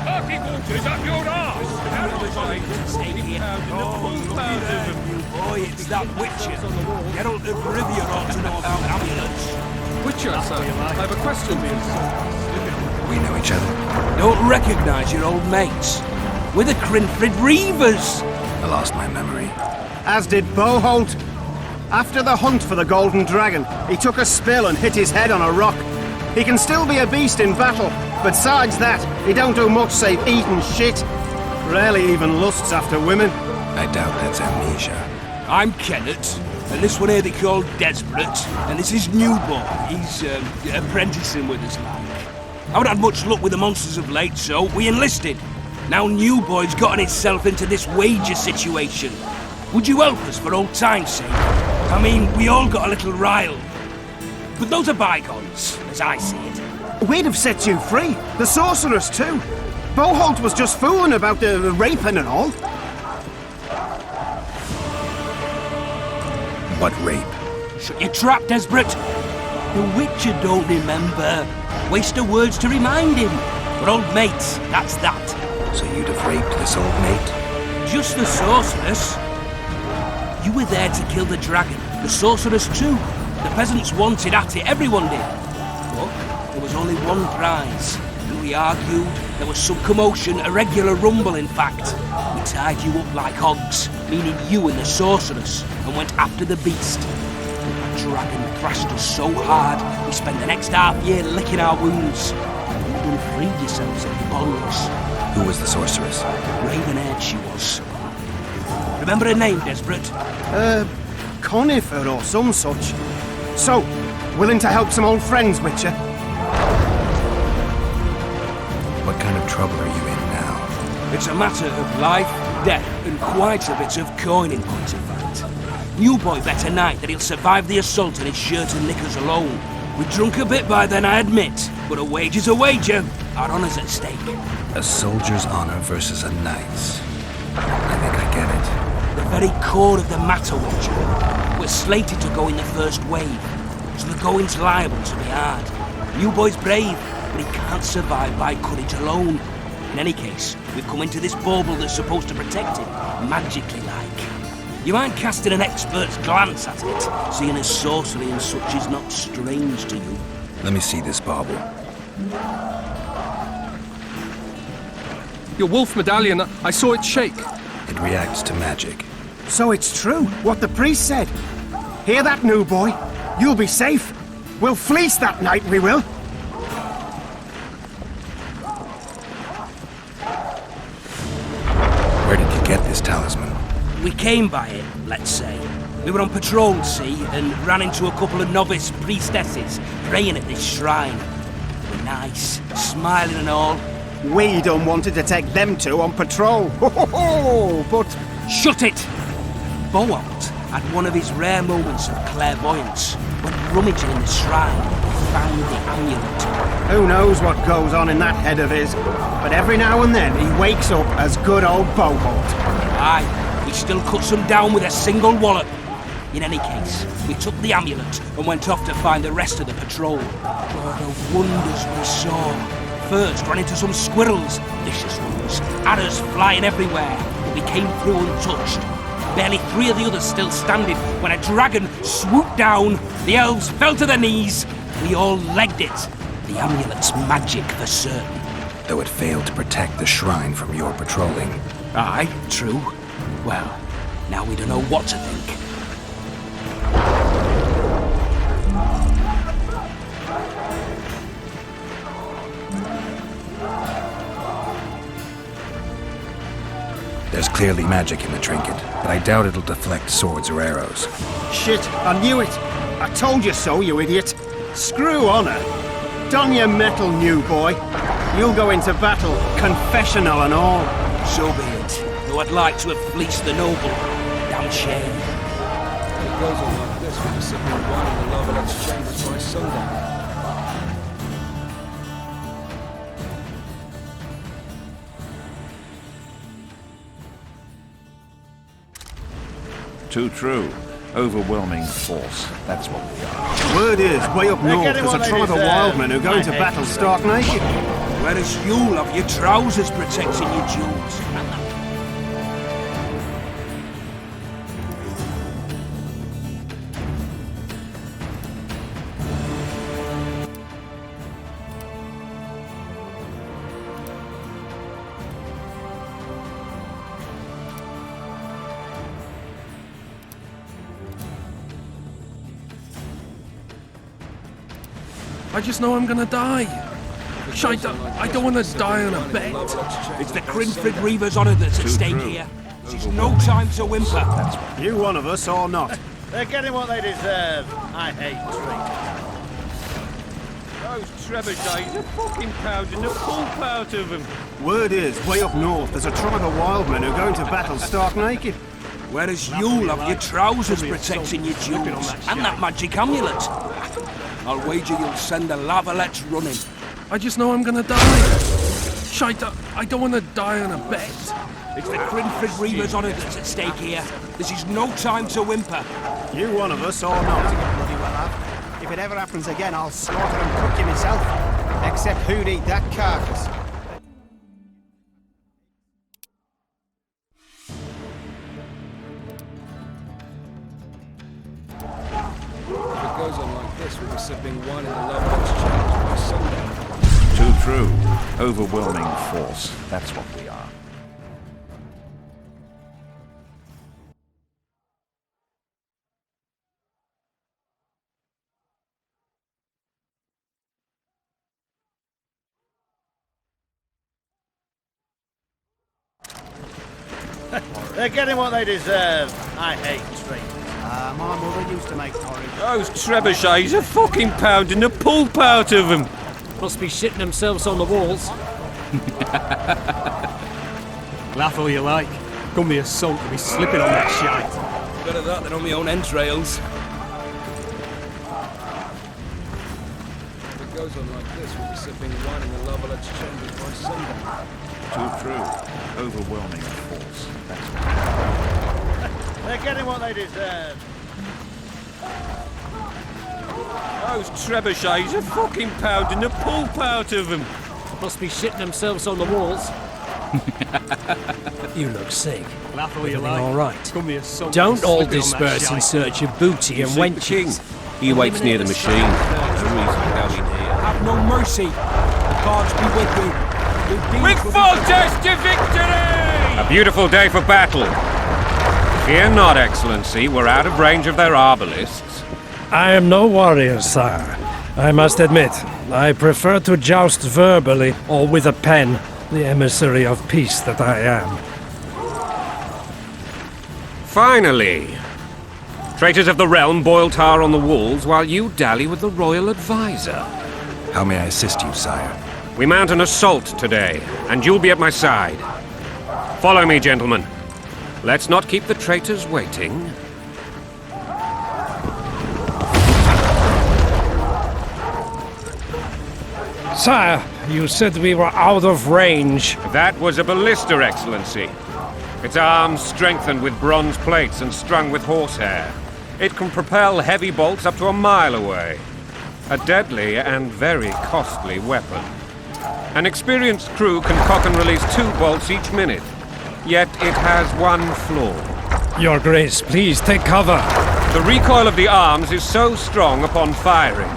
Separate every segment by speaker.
Speaker 1: Party waters up your arse!
Speaker 2: Boy, it's that Witcher. Geralt of Rivia ought to know about amulets.
Speaker 3: Witcher, sir. I have a question for you.
Speaker 4: We know each other.
Speaker 2: Don't recognise your old mates. We're the Crinfrid Reavers.
Speaker 4: I lost my memory.
Speaker 5: As did Boholt. After the hunt for the Golden Dragon, he took a spill and hit his head on a rock. He can still be a beast in battle, but besides that, he don't do much save eat and shit. Rarely even lusts after women.
Speaker 4: I doubt that's amnesia.
Speaker 2: I'm Kenneth, and this one here they call Desperate, and this is Newboy. He's apprenticing with us, like. I haven't had much luck with the monsters of late, so we enlisted. Now Newboy's gotten himself into this wager situation. Would you help us for old time's sake? I mean, we all got a little riled. But those are bygones, as I see it.
Speaker 5: We'd have set you free. The sorceress, too. Boholt was just fooling about the raping and all.
Speaker 4: What rape?
Speaker 2: Shut your trap, Desperate. The Witcher don't remember. Waste of words to remind him. We're old mates, that's that.
Speaker 4: So you'd have raped this old mate?
Speaker 2: Just the sorceress. You were there to kill the dragon. The sorceress too. The peasants wanted at it, everyone did. But there was only one prize. And we argued, there was some commotion, a regular rumble in fact. We tied you up like hogs, meaning you and the sorceress, and went after the beast. That dragon thrashed us so hard, we spent the next half year licking our wounds. You done freed yourselves of the bollocks.
Speaker 4: Who was the sorceress?
Speaker 2: Raven-haired she was. Remember her name, Desperate?
Speaker 5: Conifer or some such. So, willing to help some old friends, Witcher?
Speaker 4: What kind of trouble are you in now?
Speaker 2: It's a matter of life, death, and quite a bit of coin in point of fact. Newboy bet a night that he'll survive the assault in his shirt and knickers alone. We drunk a bit by then, I admit, but a wager's a wager. Our honour's at stake.
Speaker 4: A soldier's honor versus a knight's. I think I get it.
Speaker 2: The very core of the matter, Watcher. We're slated to go in the first wave, so the going's liable to be hard. Newboy's brave, but he can't survive by courage alone. In any case, we've come into this bauble that's supposed to protect him, magically like. You mind casting an expert's glance at it, seeing as sorcery and such is not strange to you?
Speaker 4: Let me see this bauble.
Speaker 3: Your wolf medallion, I saw it shake.
Speaker 4: It reacts to magic.
Speaker 5: So it's true, what the priest said. Hear that, new boy? You'll be safe. We'll fleece that night, we will.
Speaker 4: Where did you get this talisman?
Speaker 2: We came by it, let's say. We were on patrol, see, and ran into a couple of novice priestesses praying at this shrine. They were nice, smiling and all.
Speaker 5: We done wanted to take them two on patrol. Ho ho ho! But
Speaker 2: Shut it! Boholt had one of his rare moments of clairvoyance when rummaging in the shrine found the amulet.
Speaker 5: who knows what goes on in that head of his? But every now and then he wakes up as good old Boholt.
Speaker 2: Aye, he still cuts them down with a single wallop. In any case, we took the amulet and went off to find the rest of the patrol. Oh, the wonders we saw. First, ran into some squirrels, vicious ones, adders flying everywhere, but we came through untouched. Barely 3 of the others still standing when a dragon swooped down. The elves fell to their knees. We all legged it. The amulet's magic for certain.
Speaker 4: Though it failed to protect the shrine from your patrolling.
Speaker 2: Aye, true. Well, now we don't know what to think.
Speaker 4: There's clearly magic in the trinket, but I doubt it'll deflect swords or arrows.
Speaker 5: Shit, I knew it. I told you so, you idiot. Screw honor. Don your metal, new boy. You'll go into battle, confessional and all.
Speaker 2: So be it. Though I'd like to have fleeced the noble. Damn shame.
Speaker 3: It goes on like this when we're sitting and whining in Larvalet's chambers by sundown.
Speaker 1: Too true. Overwhelming force. That's what we are.
Speaker 5: Word is, way up north, there's a tribe of wildmen who go into battle stark naked.
Speaker 2: Whereas you'll have your trousers protecting your jewels.
Speaker 6: I just know I'm gonna die. Shite, I don't want to die on a bet.
Speaker 2: It's the Crinfrid Reaver's honour that's at stake here. This is no time to whimper.
Speaker 5: You one of us or not?
Speaker 7: They're getting what they deserve. I hate traitors. Those trebuchets are fucking pounding the pulp out of them.
Speaker 5: Word is, way up north, there's a tribe of wildmen who go into battle stark naked.
Speaker 2: Whereas you'll have your trousers protecting your jewels and that magic amulet. I'll wager you'll send the lavalets running.
Speaker 6: I just know I'm gonna die. Shite, I don't want to die on a bet.
Speaker 2: It's the Crinfrid Reaver's honour that's at stake here. This is no time to whimper.
Speaker 5: You one of us or not? Bloody well have. If it ever happens again, I'll slaughter and cook you myself. Except who'd eat that carcass?
Speaker 3: If it goes on like this, we'll be sipping wine in the Lovelock's chambers by sundown.
Speaker 1: Too true. Overwhelming force. That's what we are.
Speaker 7: They're getting what they deserve. I hate traitors.
Speaker 5: My mother used to make porridge.
Speaker 7: Those trebuchets are fucking pounding the pulp out of them.
Speaker 8: Must be shitting themselves on the walls.
Speaker 9: Laugh all you like. Come the assault to be slipping on that shite.
Speaker 2: Better that than on my own entrails.
Speaker 3: If it goes on like this, we'll be sipping wine in the Lovelock's chambers by sundown.
Speaker 1: Too true. Overwhelming force. That's what
Speaker 7: They're getting what they deserve. Those trebuchets are fucking pounding the pulp out of them.
Speaker 8: Must be shitting themselves on the walls.
Speaker 9: You look sick. Laugh all you
Speaker 8: Everything
Speaker 9: like.
Speaker 8: all right?
Speaker 9: Come the assault
Speaker 8: Don't
Speaker 9: to be
Speaker 8: all
Speaker 9: slipping on that
Speaker 8: disperse in
Speaker 9: shite.
Speaker 8: search of booty and wenches.
Speaker 7: He waits near the machine. No reason to go in here.
Speaker 2: Have no mercy. The gods be with you. Your deeds
Speaker 7: With
Speaker 2: will be
Speaker 7: Foltest to victory! A beautiful day for battle. Fear not, Excellency. We're out of range of their arbalists.
Speaker 10: I am no warrior, sire. I must admit, I prefer to joust verbally or with a pen, the emissary of peace that I am.
Speaker 7: Finally! Traitors of the realm boil tar on the walls while you dally with the royal advisor.
Speaker 4: How may I assist you, sire?
Speaker 7: We mount an assault today, and you'll be at my side. Follow me, gentlemen. Let's not keep the traitors waiting.
Speaker 10: Sire, you said we were out of range.
Speaker 7: That was a ballista, Excellency. Its arms strengthened with bronze plates and strung with horsehair. It can propel heavy bolts up to a mile away. A deadly and very costly weapon. An experienced crew can cock and release 2 bolts each minute. Yet it has one flaw.
Speaker 10: Your Grace, please take cover.
Speaker 7: The recoil of the arms is so strong upon firing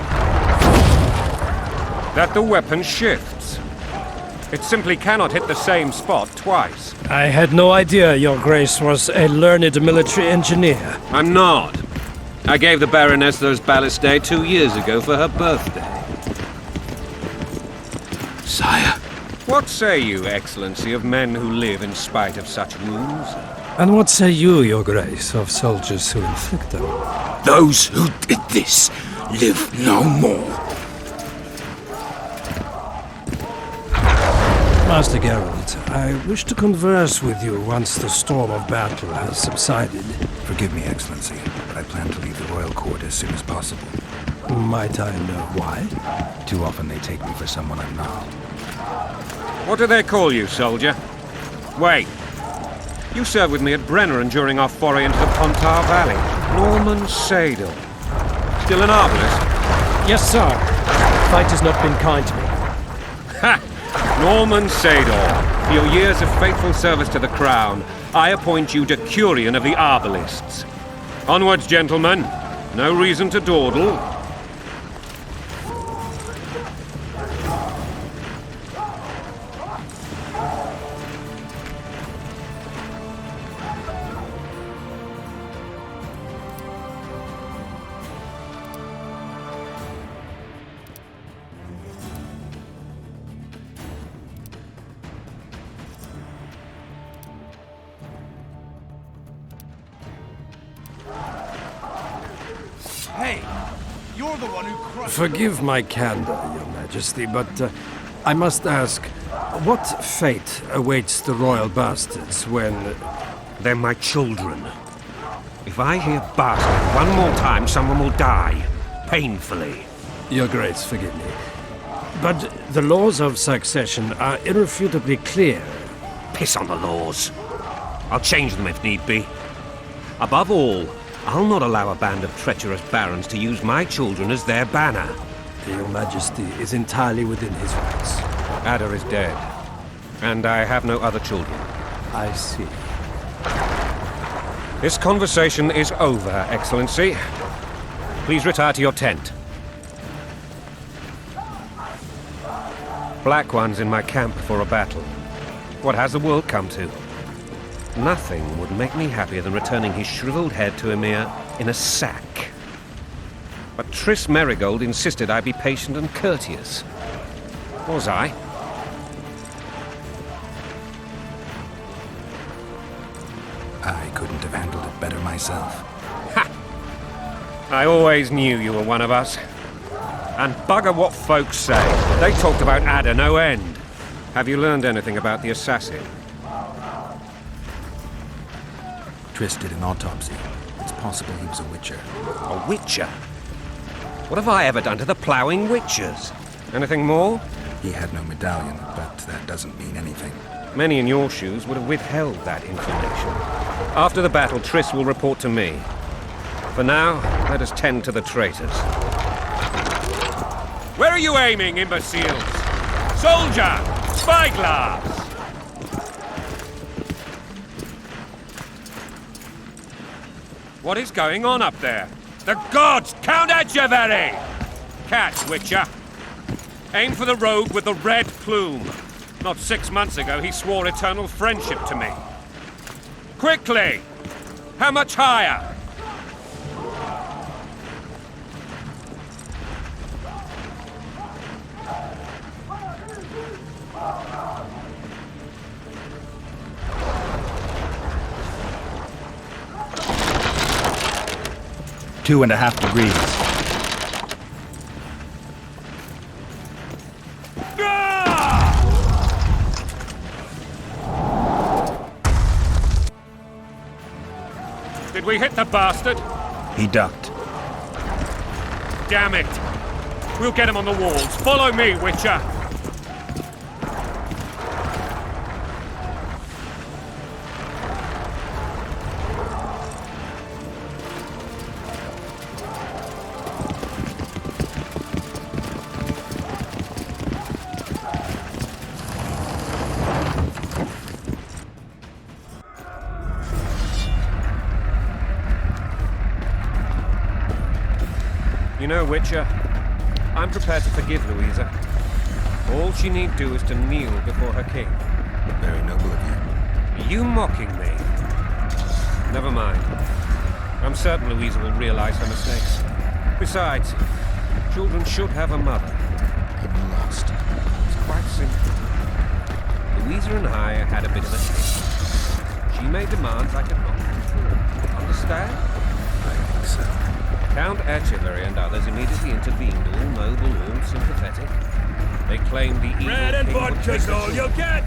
Speaker 7: that the weapon shifts. It simply cannot hit the same spot twice.
Speaker 10: I had no idea Your Grace was a learned military engineer.
Speaker 7: I'm not. I gave the Baroness those ballistae 2 years ago for her birthday.
Speaker 4: Sire.
Speaker 7: What say you, Excellency, of men who live in spite of such wounds?
Speaker 10: And what say you, Your Grace, of soldiers who inflict them?
Speaker 6: Those who did this live no more.
Speaker 10: Master Geralt, I wish to converse with you once the storm of battle has subsided.
Speaker 4: Forgive me, Excellency, but I plan to leave the royal court as soon as possible.
Speaker 10: Might I know why?
Speaker 4: Too often they take me for someone I'm not.
Speaker 7: What do they call you, soldier? Wait. You served with me at Brenneran during our foray into the Pontar Valley. Norman Sadel. Still an arbalist?
Speaker 8: Yes, sir. Fate has not been kind to me.
Speaker 7: Ha! Norman Sador, for your years of faithful service to the Crown, I appoint you Decurion of the Arbalists. Onwards, gentlemen. No reason to dawdle.
Speaker 10: Forgive my candor, Your Majesty, but I must ask, what fate awaits the royal bastards when...
Speaker 7: They're my children. If I hear bastard one more time, someone will die. Painfully.
Speaker 10: Your Grace, forgive me. But the laws of succession are irrefutably clear.
Speaker 7: Piss on the laws. I'll change them if need be. Above all, I'll not allow a band of treacherous barons to use my children as their banner.
Speaker 10: Your Majesty is entirely within his rights.
Speaker 7: Ada is dead, and I have no other children.
Speaker 10: I see.
Speaker 7: This conversation is over, Excellency. Please retire to your tent. Black One's in my camp before a battle. What has the world come to? Nothing would make me happier than returning his shriveled head to Emir in a sack. But Triss Merigold insisted I be patient and courteous. Was I?
Speaker 4: I couldn't have handled it better myself.
Speaker 7: Ha! I always knew you were one of us. And bugger what folks say. They talked about Ada no end. Have you learned anything about the assassin?
Speaker 4: Triss did an autopsy. It's possible he was a witcher.
Speaker 7: A witcher? What have I ever done to the ploughing witchers? Anything more?
Speaker 4: He had no medallion, but that doesn't mean anything.
Speaker 7: Many in your shoes would have withheld that information. After the battle, Triss will report to me. For now, let us tend to the traitors. Where are you aiming, imbeciles? Soldier! Spyglass! What is going on up there? The gods! Count Echeverry! Catch, Witcher. Aim for the rogue with the red plume. Not 6 months ago, he swore eternal friendship to me. Quickly! How much higher?
Speaker 4: Two and a half degrees.
Speaker 7: Did we hit the bastard?
Speaker 4: He ducked.
Speaker 7: Damn it! We'll get him on the walls. Follow me, Witcher! You know, Witcher, I'm prepared to forgive Louisa. All she need do is to kneel before her king.
Speaker 4: Very noble of you.
Speaker 7: Are you mocking me? Never mind. I'm certain Louisa will realize her mistakes. Besides, children should have a mother.
Speaker 4: I'm lost.
Speaker 7: It's quite simple. Louisa and I had a bit of a thing. She made demands I could not fulfill. Understand?
Speaker 4: I think so.
Speaker 7: Count Echeverry and others immediately intervened, all noble, all sympathetic. They claimed the evil
Speaker 11: bread and
Speaker 7: king would
Speaker 11: vodka's
Speaker 7: take
Speaker 11: all
Speaker 7: the
Speaker 11: you'll
Speaker 7: throne.
Speaker 11: get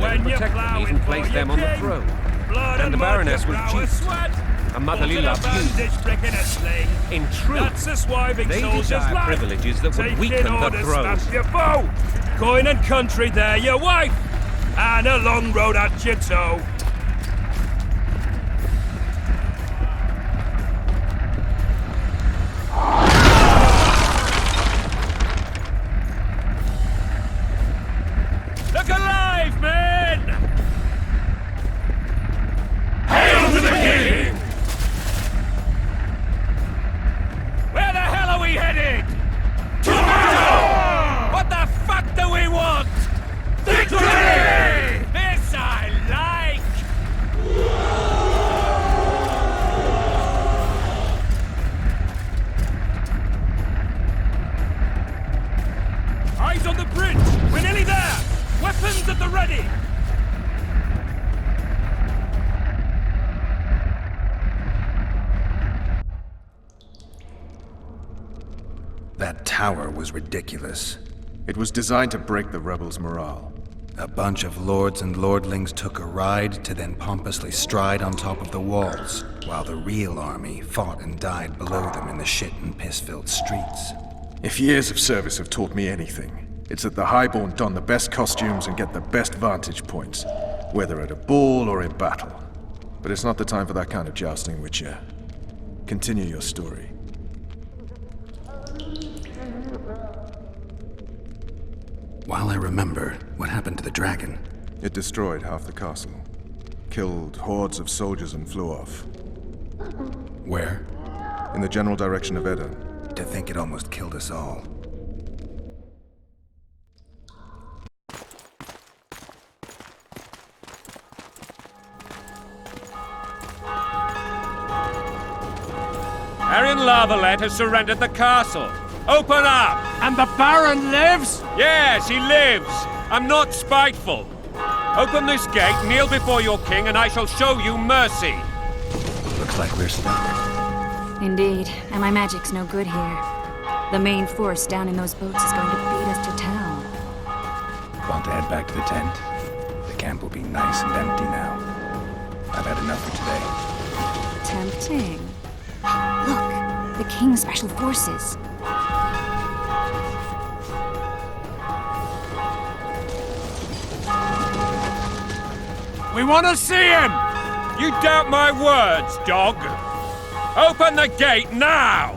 Speaker 11: when you're
Speaker 7: Protect them,
Speaker 11: plowing
Speaker 7: even
Speaker 11: for
Speaker 7: place
Speaker 11: your
Speaker 7: them on the
Speaker 11: king.
Speaker 7: throne.
Speaker 11: Blood
Speaker 7: And the Baroness was
Speaker 11: vodka,
Speaker 7: duped.
Speaker 11: sweat.
Speaker 7: A motherly
Speaker 11: Put a
Speaker 7: love used.
Speaker 11: bandage brick in a sling.
Speaker 7: In truth,
Speaker 11: That's a swiving
Speaker 7: they
Speaker 11: soldier's
Speaker 7: desire
Speaker 11: life.
Speaker 7: privileges that would
Speaker 11: Taking
Speaker 7: weaken the
Speaker 11: orders,
Speaker 7: throne.
Speaker 11: smash your foe. Coin and country, there your wife. And a long road at your toe. alive, men! Hail to the king! Where the hell are we headed? To battle! What the fuck do we want? Victory! This I like! Eyes on the bridge! We're nearly there! Weapons at the ready!
Speaker 4: That tower was ridiculous.
Speaker 12: It was designed to break the rebels' morale.
Speaker 4: A bunch of lords and lordlings took a ride to then pompously stride on top of the walls, while the real army fought and died below them in the shit and piss-filled streets.
Speaker 12: If years of service have taught me anything, it's that the Highborn don the best costumes and get the best vantage points, whether at a ball or in battle. But it's not the time for that kind of jousting, Witcher. Continue your story.
Speaker 4: While I remember, what happened to the dragon?
Speaker 12: It destroyed half the castle, killed hordes of soldiers and flew off.
Speaker 4: Where?
Speaker 12: In the general direction of Edda.
Speaker 4: To think it almost killed us all.
Speaker 7: Arian Lavalette has surrendered the castle. Open up!
Speaker 6: And the Baron lives?
Speaker 7: Yes, he lives. I'm not spiteful. Open this gate, kneel before your king, and I shall show you mercy.
Speaker 4: Looks like we're stuck.
Speaker 13: Indeed, and my magic's no good here. The main force down in those boats is going to beat us to town.
Speaker 4: Want to head back to the tent? The camp will be nice and empty now. I've had enough for today.
Speaker 13: Tempting. Look, the King's Special Forces.
Speaker 11: We want to see him!
Speaker 7: You doubt my words, dog? Open the gate now!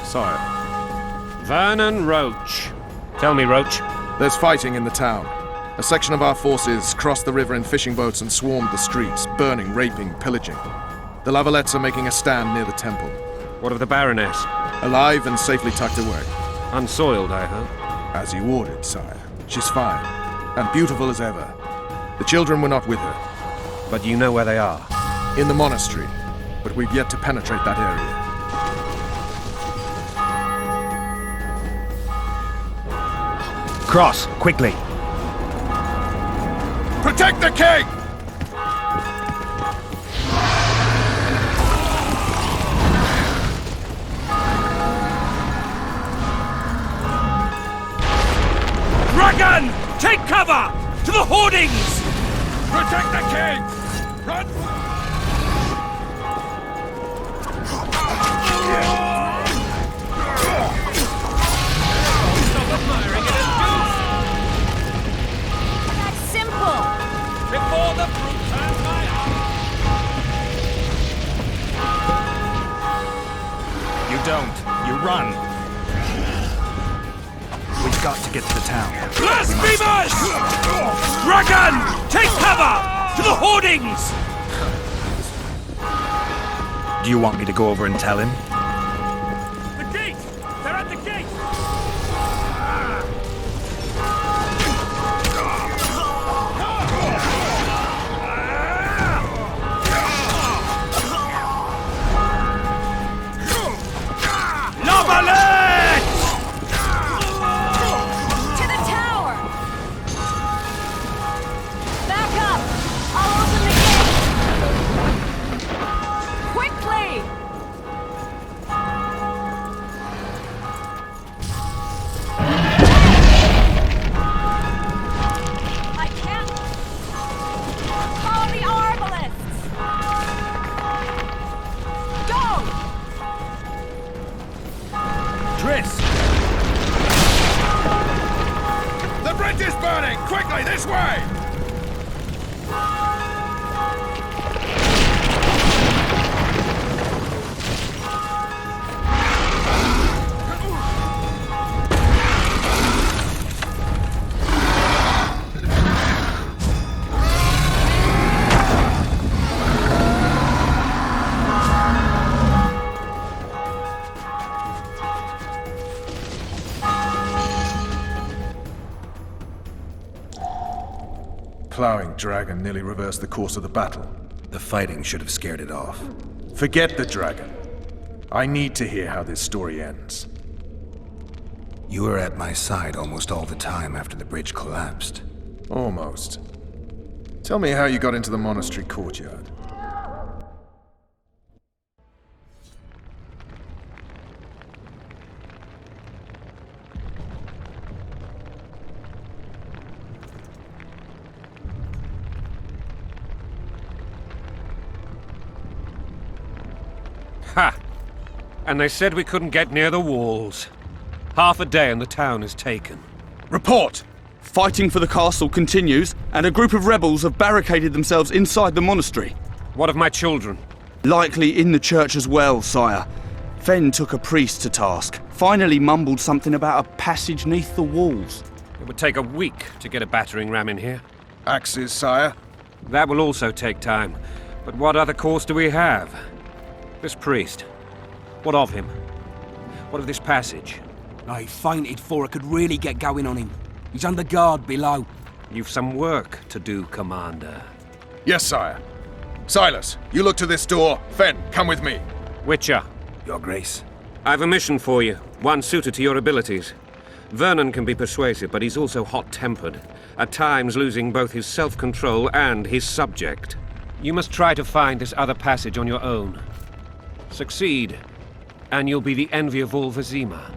Speaker 12: Sire,
Speaker 7: Vernon Roach. Tell me, Roach.
Speaker 12: there's fighting in the town. A section of our forces crossed the river in fishing boats and swarmed the streets, burning, raping, pillaging. The Lavalettes are making a stand near the temple.
Speaker 7: What of the Baroness?
Speaker 12: Alive and safely tucked away.
Speaker 7: Unsoiled, I hope.
Speaker 12: As you ordered, sire. She's fine, and beautiful as ever. The children were not with her.
Speaker 7: But you know where they are?
Speaker 12: In the monastery, but we've yet to penetrate that area.
Speaker 4: Cross, quickly!
Speaker 12: Protect the king!
Speaker 11: Dragon! Take cover! To the hoardings! Protect the king! Run!
Speaker 13: That's simple!
Speaker 11: Before the brute turns my arm!
Speaker 4: You don't. You run. We've got to get to the town.
Speaker 11: Blasphemers! Dragon! Take cover! To the hoardings!
Speaker 4: Do you want me to go over and tell him?
Speaker 11: The gate! They're at the gate! Lavalette!
Speaker 13: To the tower! Back up! I'll open the gate! Quickly!
Speaker 12: plowing dragon nearly reversed the course of the battle.
Speaker 4: The fighting should have scared it off.
Speaker 12: Forget the dragon. I need to hear how this story ends.
Speaker 4: You were at my side almost all the time after the bridge collapsed.
Speaker 12: Almost. Tell me how you got into the monastery courtyard.
Speaker 7: Ha! And they said we couldn't get near the walls. Half a day and the town is taken.
Speaker 14: Report! Fighting for the castle continues, and a group of rebels have barricaded themselves inside the monastery.
Speaker 7: What of my children?
Speaker 14: Likely in the church as well, sire. Fen took a priest to task. Finally mumbled something about a passage neath the walls.
Speaker 7: It would take a week to get a battering ram in here.
Speaker 12: Axes, sire?
Speaker 7: That will also take time. But what other course do we have? This priest. What of him? What of this passage?
Speaker 2: I fainted before I could really get going on him. He's under guard below.
Speaker 7: You've some work to do, Commander.
Speaker 12: Yes, sire. Silas, you look to this door. Fen, come with me.
Speaker 7: Witcher.
Speaker 4: Your Grace.
Speaker 7: I've a mission for you, one suited to your abilities. Vernon can be persuasive, but he's also hot-tempered, at times losing both his self-control and his subject. You must try to find this other passage on your own. Succeed, and you'll be the envy of all Vizima.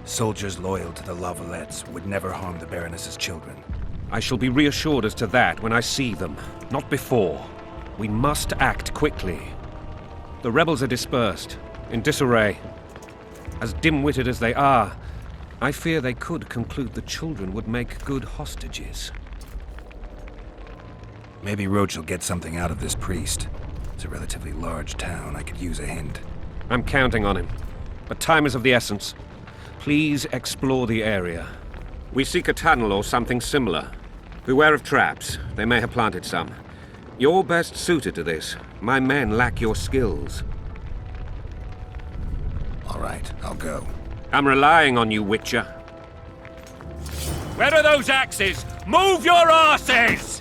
Speaker 4: Soldiers loyal to the Lavalettes would never harm the Baroness's children.
Speaker 7: I shall be reassured as to that when I see them, not before. We must act quickly. The rebels are dispersed, in disarray. As dim-witted as they are, I fear they could conclude the children would make good hostages.
Speaker 4: Maybe Roach will get something out of this priest. It's a relatively large town. I could use a hint.
Speaker 7: I'm counting on him, but time is of the essence. Please explore the area. We seek a tunnel or something similar. Beware of traps. They may have planted some. You're best suited to this. My men lack your skills.
Speaker 4: All right, I'll go.
Speaker 7: I'm relying on you, Witcher.
Speaker 11: Where are those axes? Move your asses!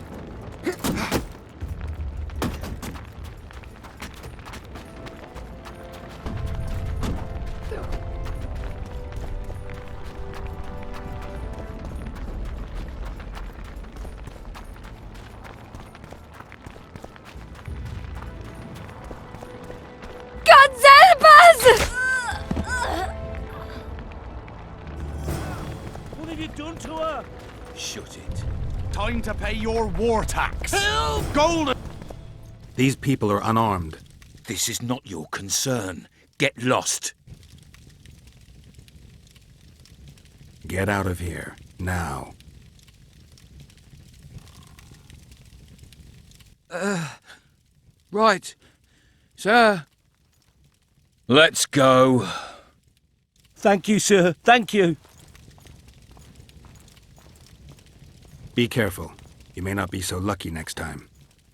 Speaker 9: What have you done to her?
Speaker 14: Shut it. Time to pay your war tax.
Speaker 9: Help!
Speaker 14: Golden!
Speaker 4: These people are unarmed.
Speaker 11: This is not your concern. Get lost.
Speaker 4: Get out of here, now.
Speaker 11: Right. Sir. Let's go.
Speaker 9: Thank you, sir. Thank you.
Speaker 4: Be careful. You may not be so lucky next time.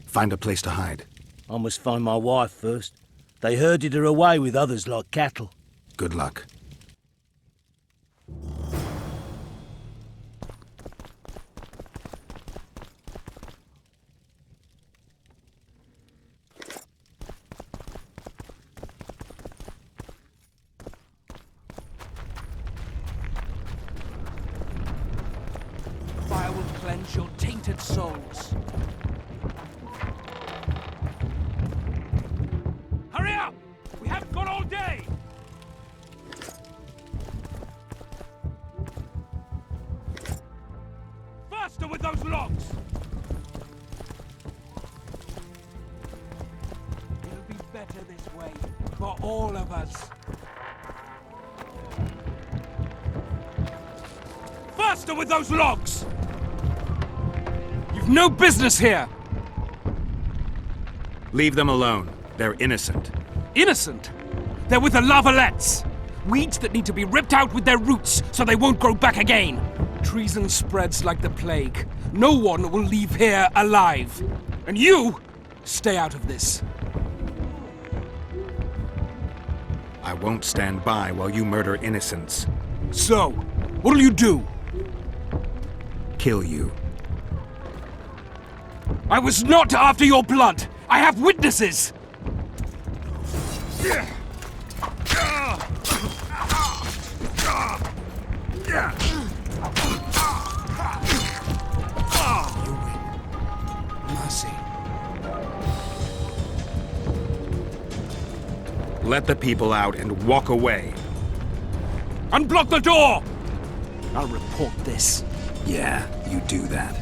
Speaker 4: Find a place to hide.
Speaker 9: I must find my wife first. They herded her away with others like cattle.
Speaker 4: Good luck.
Speaker 2: Fire will cleanse your tainted souls.
Speaker 11: Hurry up! We haven't got all day! Faster with those logs!
Speaker 2: It'll be better this way, for all of us.
Speaker 11: Faster with those logs!
Speaker 2: You've no business here!
Speaker 4: Leave them alone. They're innocent.
Speaker 2: Innocent? They're with the Lavalettes. Weeds that need to be ripped out with their roots so they won't grow back again. Treason spreads like the plague. No one will leave here alive. And you, stay out of this.
Speaker 4: I won't stand by while you murder innocents.
Speaker 2: So, what'll you do?
Speaker 4: Kill you.
Speaker 2: I was not after your blood! I have witnesses! You win. Mercy.
Speaker 4: Let the people out and walk away.
Speaker 2: Unblock the door! I'll report this.
Speaker 4: Yeah, you do that.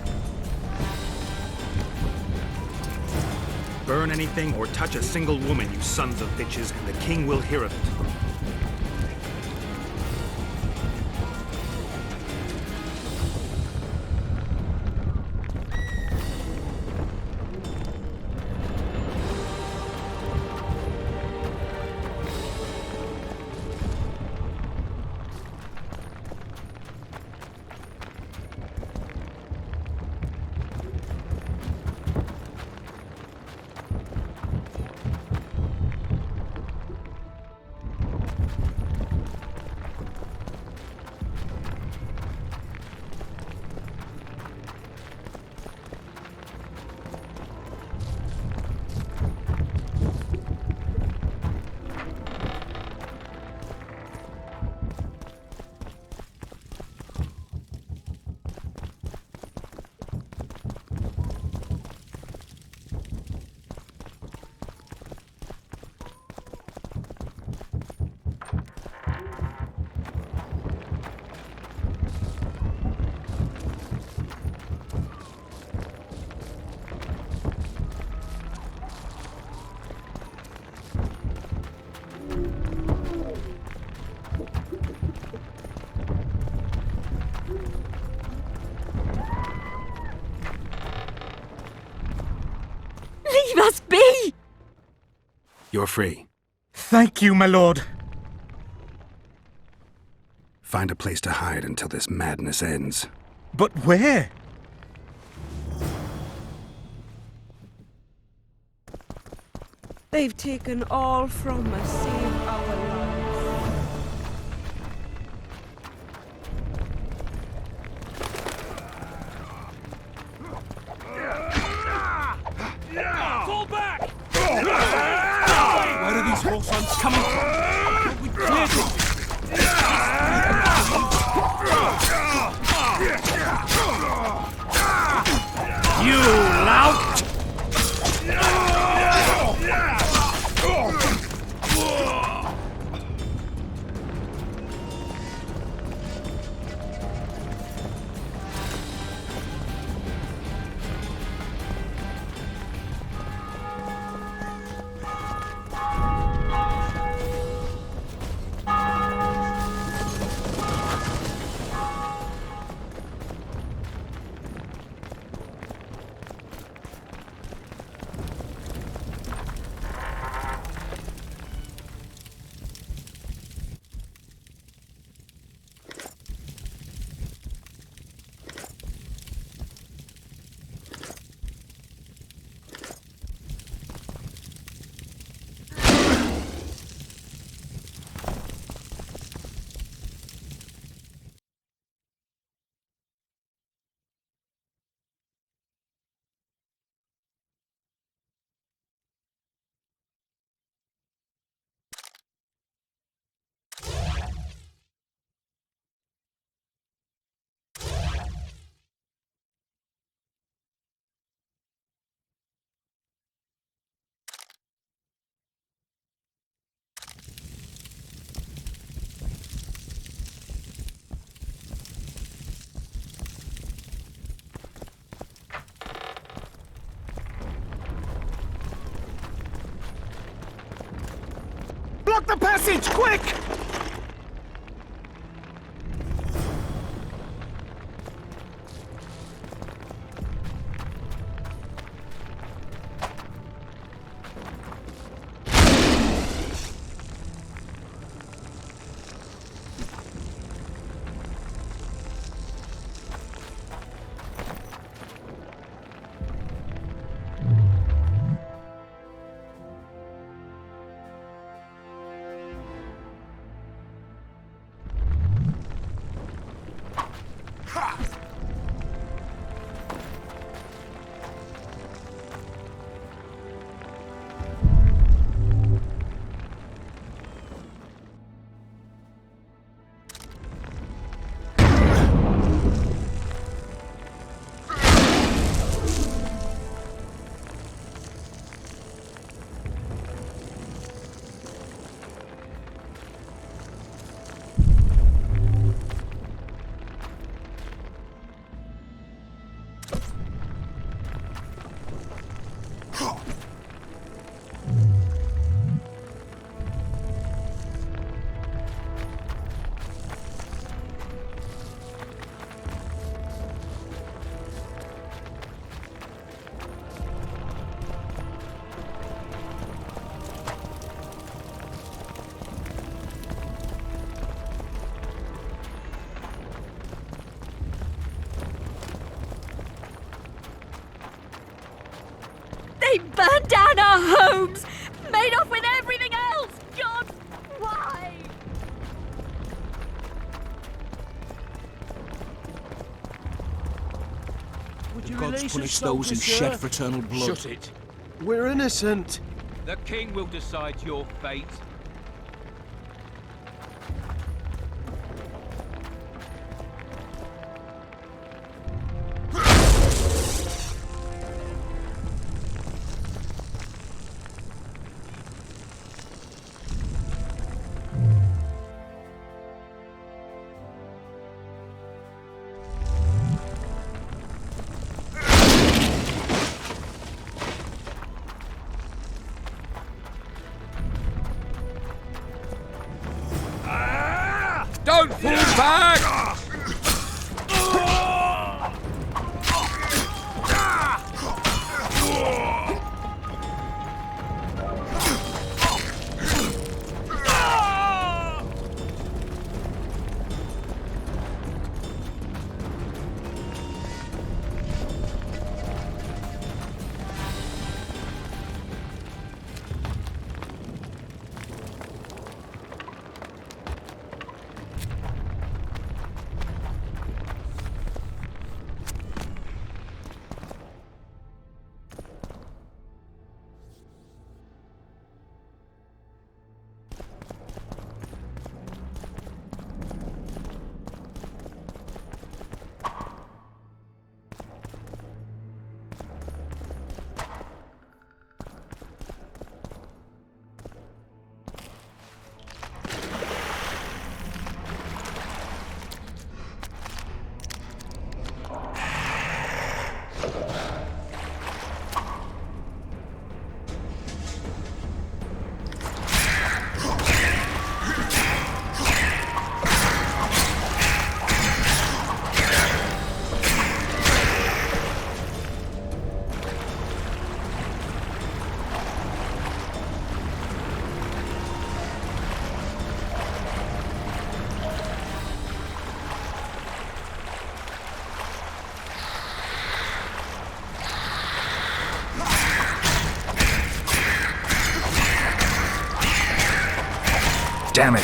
Speaker 4: Burn anything or touch a single woman, you sons of bitches, and the king will hear of it.
Speaker 13: Leave us be!
Speaker 4: You're free.
Speaker 9: Thank you, my lord.
Speaker 4: Find a place to hide until this madness ends.
Speaker 9: But where?
Speaker 15: They've taken all from us, save our lives.
Speaker 2: Fall back! Where are these horse coming from? We cleared it! You lout!
Speaker 5: Block the passage, quick!
Speaker 16: They burned down our homes! Made off with everything else! God, why?
Speaker 2: Would you
Speaker 3: Gods
Speaker 2: release
Speaker 3: punish
Speaker 2: us,
Speaker 3: those who
Speaker 2: soldier,
Speaker 3: shed
Speaker 2: sir?
Speaker 3: fraternal blood.
Speaker 11: Shut it.
Speaker 5: We're innocent.
Speaker 11: The king will decide your fate. Don't fall back!
Speaker 1: Damn it!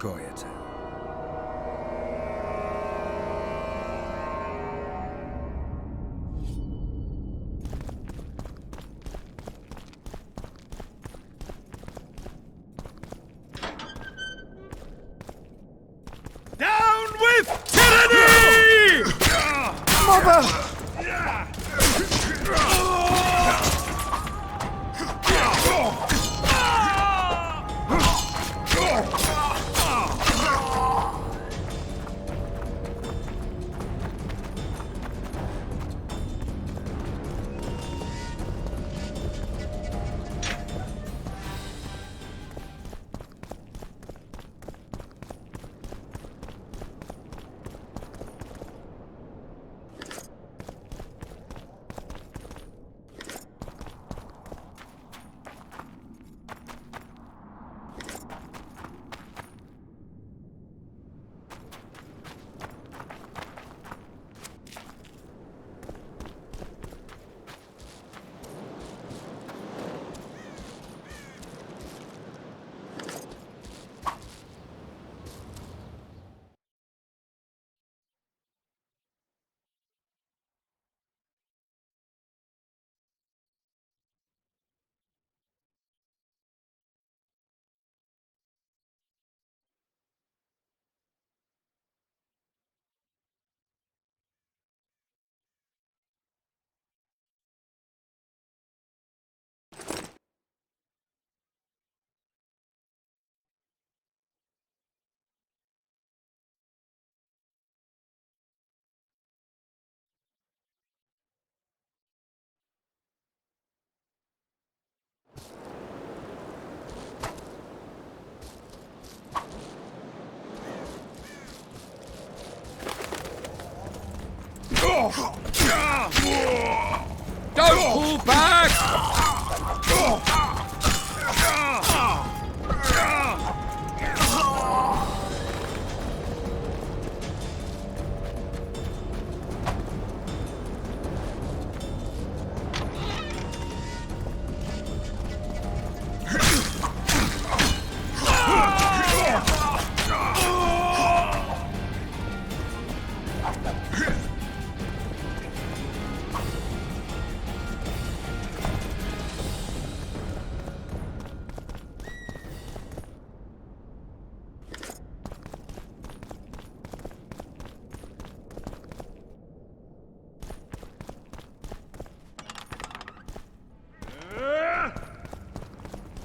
Speaker 4: Scoia'tael.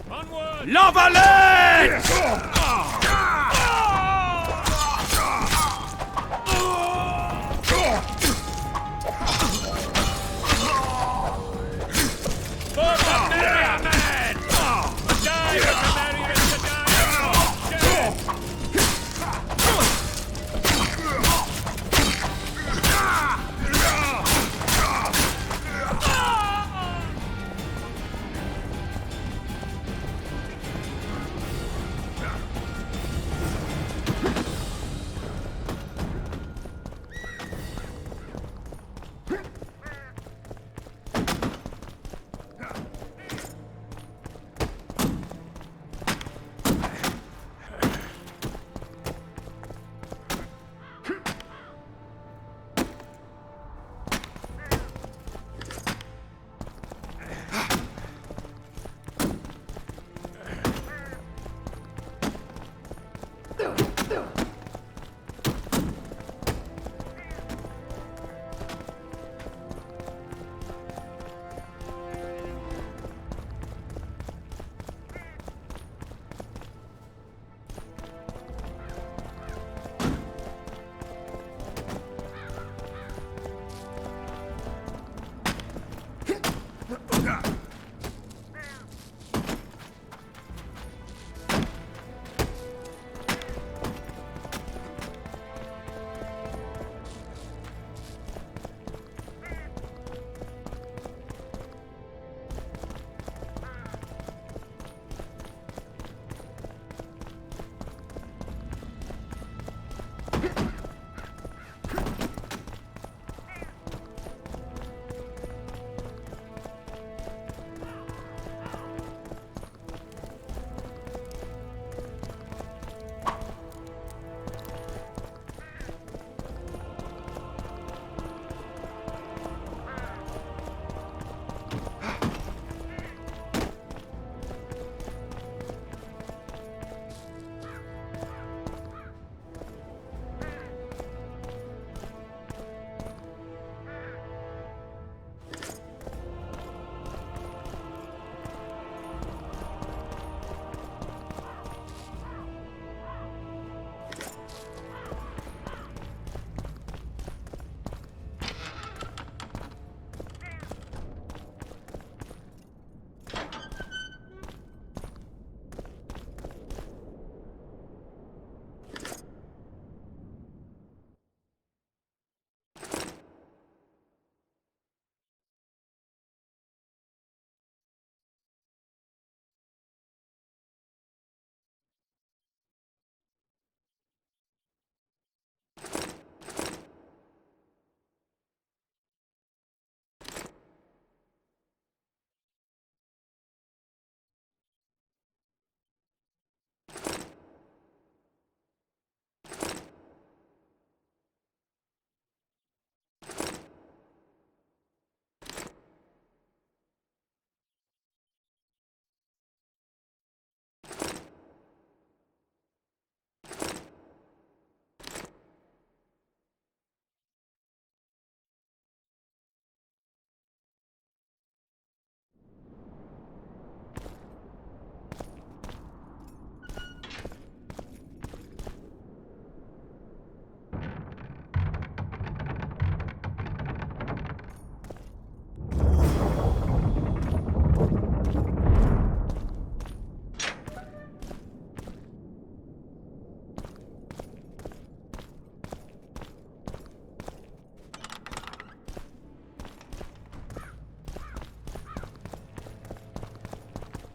Speaker 11: Onward!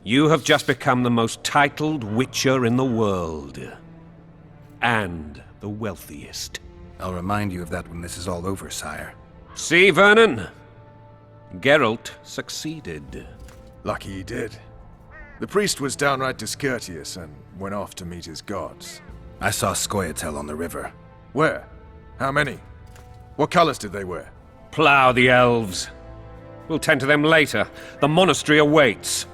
Speaker 7: You have just become the most titled witcher in the world. And the wealthiest.
Speaker 4: I'll remind you of that when this is all over, sire.
Speaker 7: See, Vernon? Geralt succeeded.
Speaker 12: Lucky he did. The priest was downright discourteous and went off to meet his gods.
Speaker 4: I saw Scoia'tael on the river.
Speaker 12: Where? How many? What colors did they wear?
Speaker 7: Plough the elves. We'll tend to them later. The monastery awaits.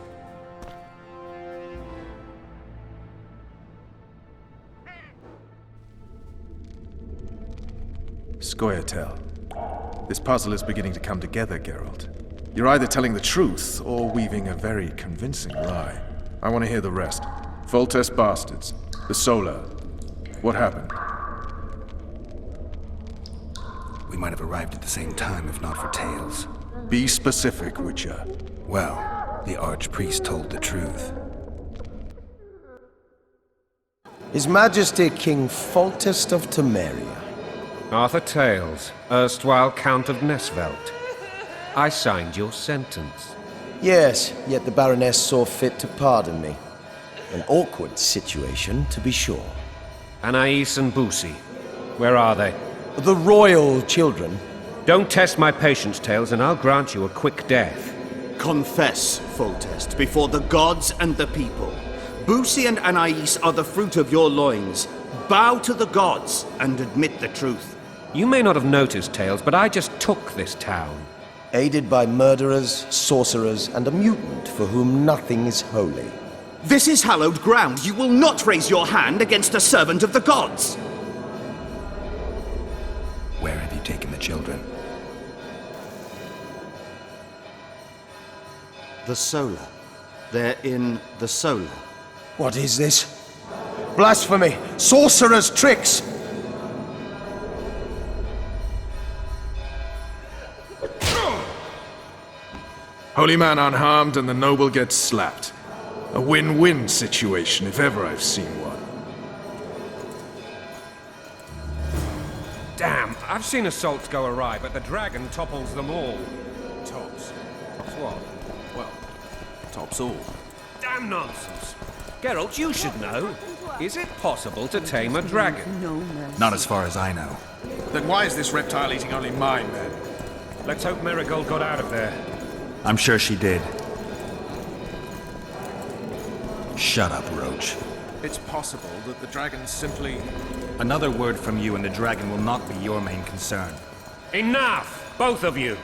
Speaker 12: Scoia'tael. This puzzle is beginning to come together, Geralt. You're either telling the truth or weaving a very convincing lie. I want to hear the rest. Foltest bastards. The Solar. What happened?
Speaker 4: We might have arrived at the same time if not for Tales.
Speaker 12: Be specific, Witcher.
Speaker 4: Well, the Archpriest told the truth.
Speaker 17: His Majesty King Foltest of Temeria.
Speaker 7: Arthur Tales, erstwhile Count of Nesvelt. I signed your sentence.
Speaker 17: Yes, yet the Baroness saw fit to pardon me. An awkward situation, to be sure.
Speaker 7: Anais and Boussy, where are they?
Speaker 17: The royal children.
Speaker 7: Don't test my patience, Tales, and I'll grant you a quick death.
Speaker 18: Confess, Foltest, before the gods and the people. Boussy and Anais are the fruit of your loins. Bow to the gods and admit the truth.
Speaker 7: You may not have noticed, Tales, but I just took this town.
Speaker 17: Aided by murderers, sorcerers, and a mutant for whom nothing is holy.
Speaker 18: This is hallowed ground. You will not raise your hand against a servant of the gods.
Speaker 4: Where have you taken the children?
Speaker 18: The Solar. They're in the Solar.
Speaker 17: What is this? Blasphemy! Sorcerer's tricks!
Speaker 12: Holy man unharmed and the noble gets slapped. A win-win situation, if ever I've seen one.
Speaker 7: Damn, I've seen assaults go awry, but the dragon topples them all. Tops? Tops what?
Speaker 1: Well, tops all.
Speaker 7: Damn nonsense. Geralt, you should know. Is it possible to tame a dragon?
Speaker 4: Not as far as I know.
Speaker 12: Then why is this reptile eating only my men?
Speaker 7: Let's hope Marigold got out of there.
Speaker 4: I'm sure she did. Shut up, Roach.
Speaker 12: It's possible that the dragon simply...
Speaker 4: Another word from you and the dragon will not be your main concern.
Speaker 7: Enough! Both of you!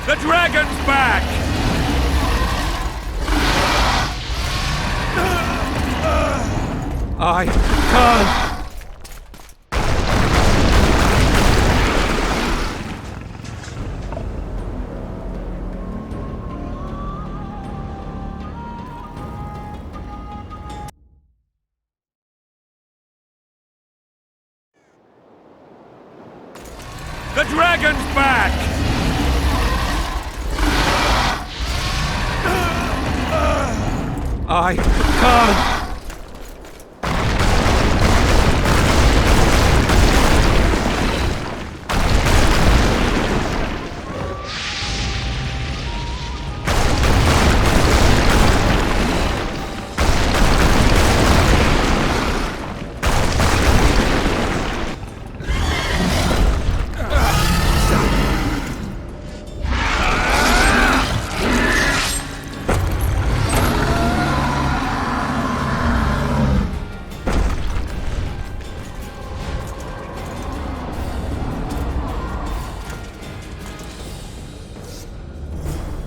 Speaker 11: The dragon's back!
Speaker 7: I can't!
Speaker 11: The dragon's back!
Speaker 7: I can't!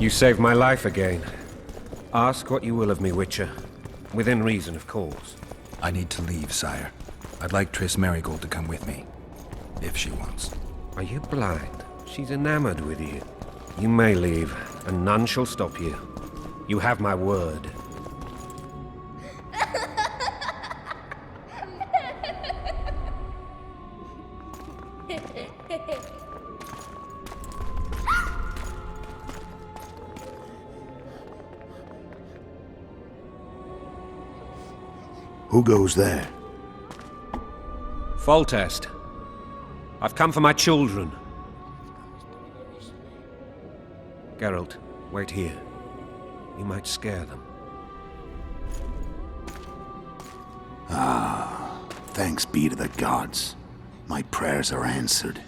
Speaker 7: You saved my life again. Ask what you will of me, Witcher. Within reason, of course.
Speaker 4: I need to leave, sire. I'd like Triss Merigold to come with me. If she wants.
Speaker 7: Are you blind? She's enamored with you. You may leave, and none shall stop you. You have my word.
Speaker 19: Who goes there?
Speaker 7: Foltest. I've come for my children. Geralt, wait here. You might scare them.
Speaker 19: Ah, thanks be to the gods. My prayers are answered.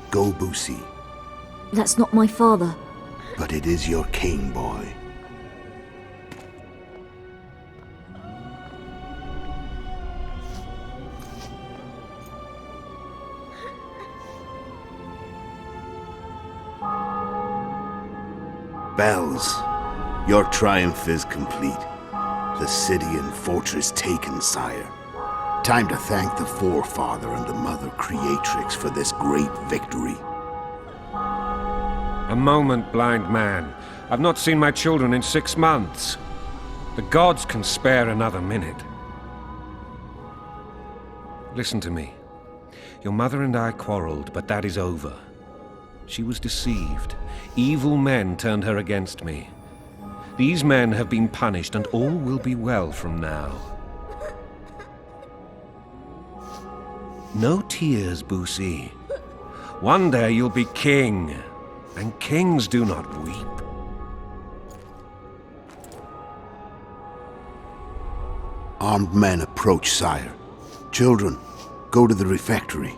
Speaker 19: Go, Boussy.
Speaker 16: That's not my father.
Speaker 19: But it is your king, boy. spells. Your triumph is complete. The city and fortress taken, sire. Time to thank the Forefather and the Mother Creatrix for this great victory.
Speaker 7: A moment, blind man. I've not seen my children in 6 months. The gods can spare another minute. Listen to me. Your mother and I quarreled, but that is over. She was deceived. Evil men turned her against me. These men have been punished, and all will be well from now. No tears, Boosie. One day you'll be king, and kings do not weep.
Speaker 19: Armed men approach, sire. Children, go to the refectory.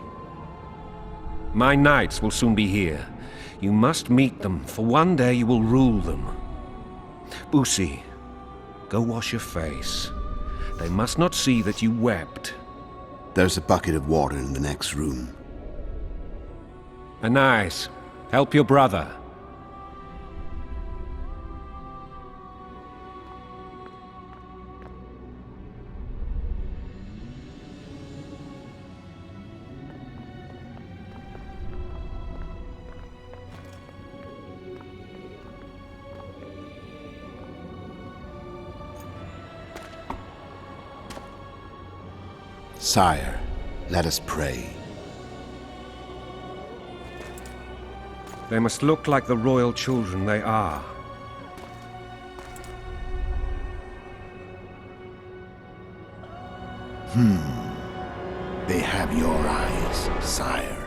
Speaker 7: My knights will soon be here. You must meet them, for one day you will rule them. Boosie, go wash your face. They must not see that you wept.
Speaker 19: There's a bucket of water in the next room.
Speaker 7: Anais, help your brother.
Speaker 19: Sire, let us pray.
Speaker 7: They must look like the royal children they are.
Speaker 19: They have your eyes, sire.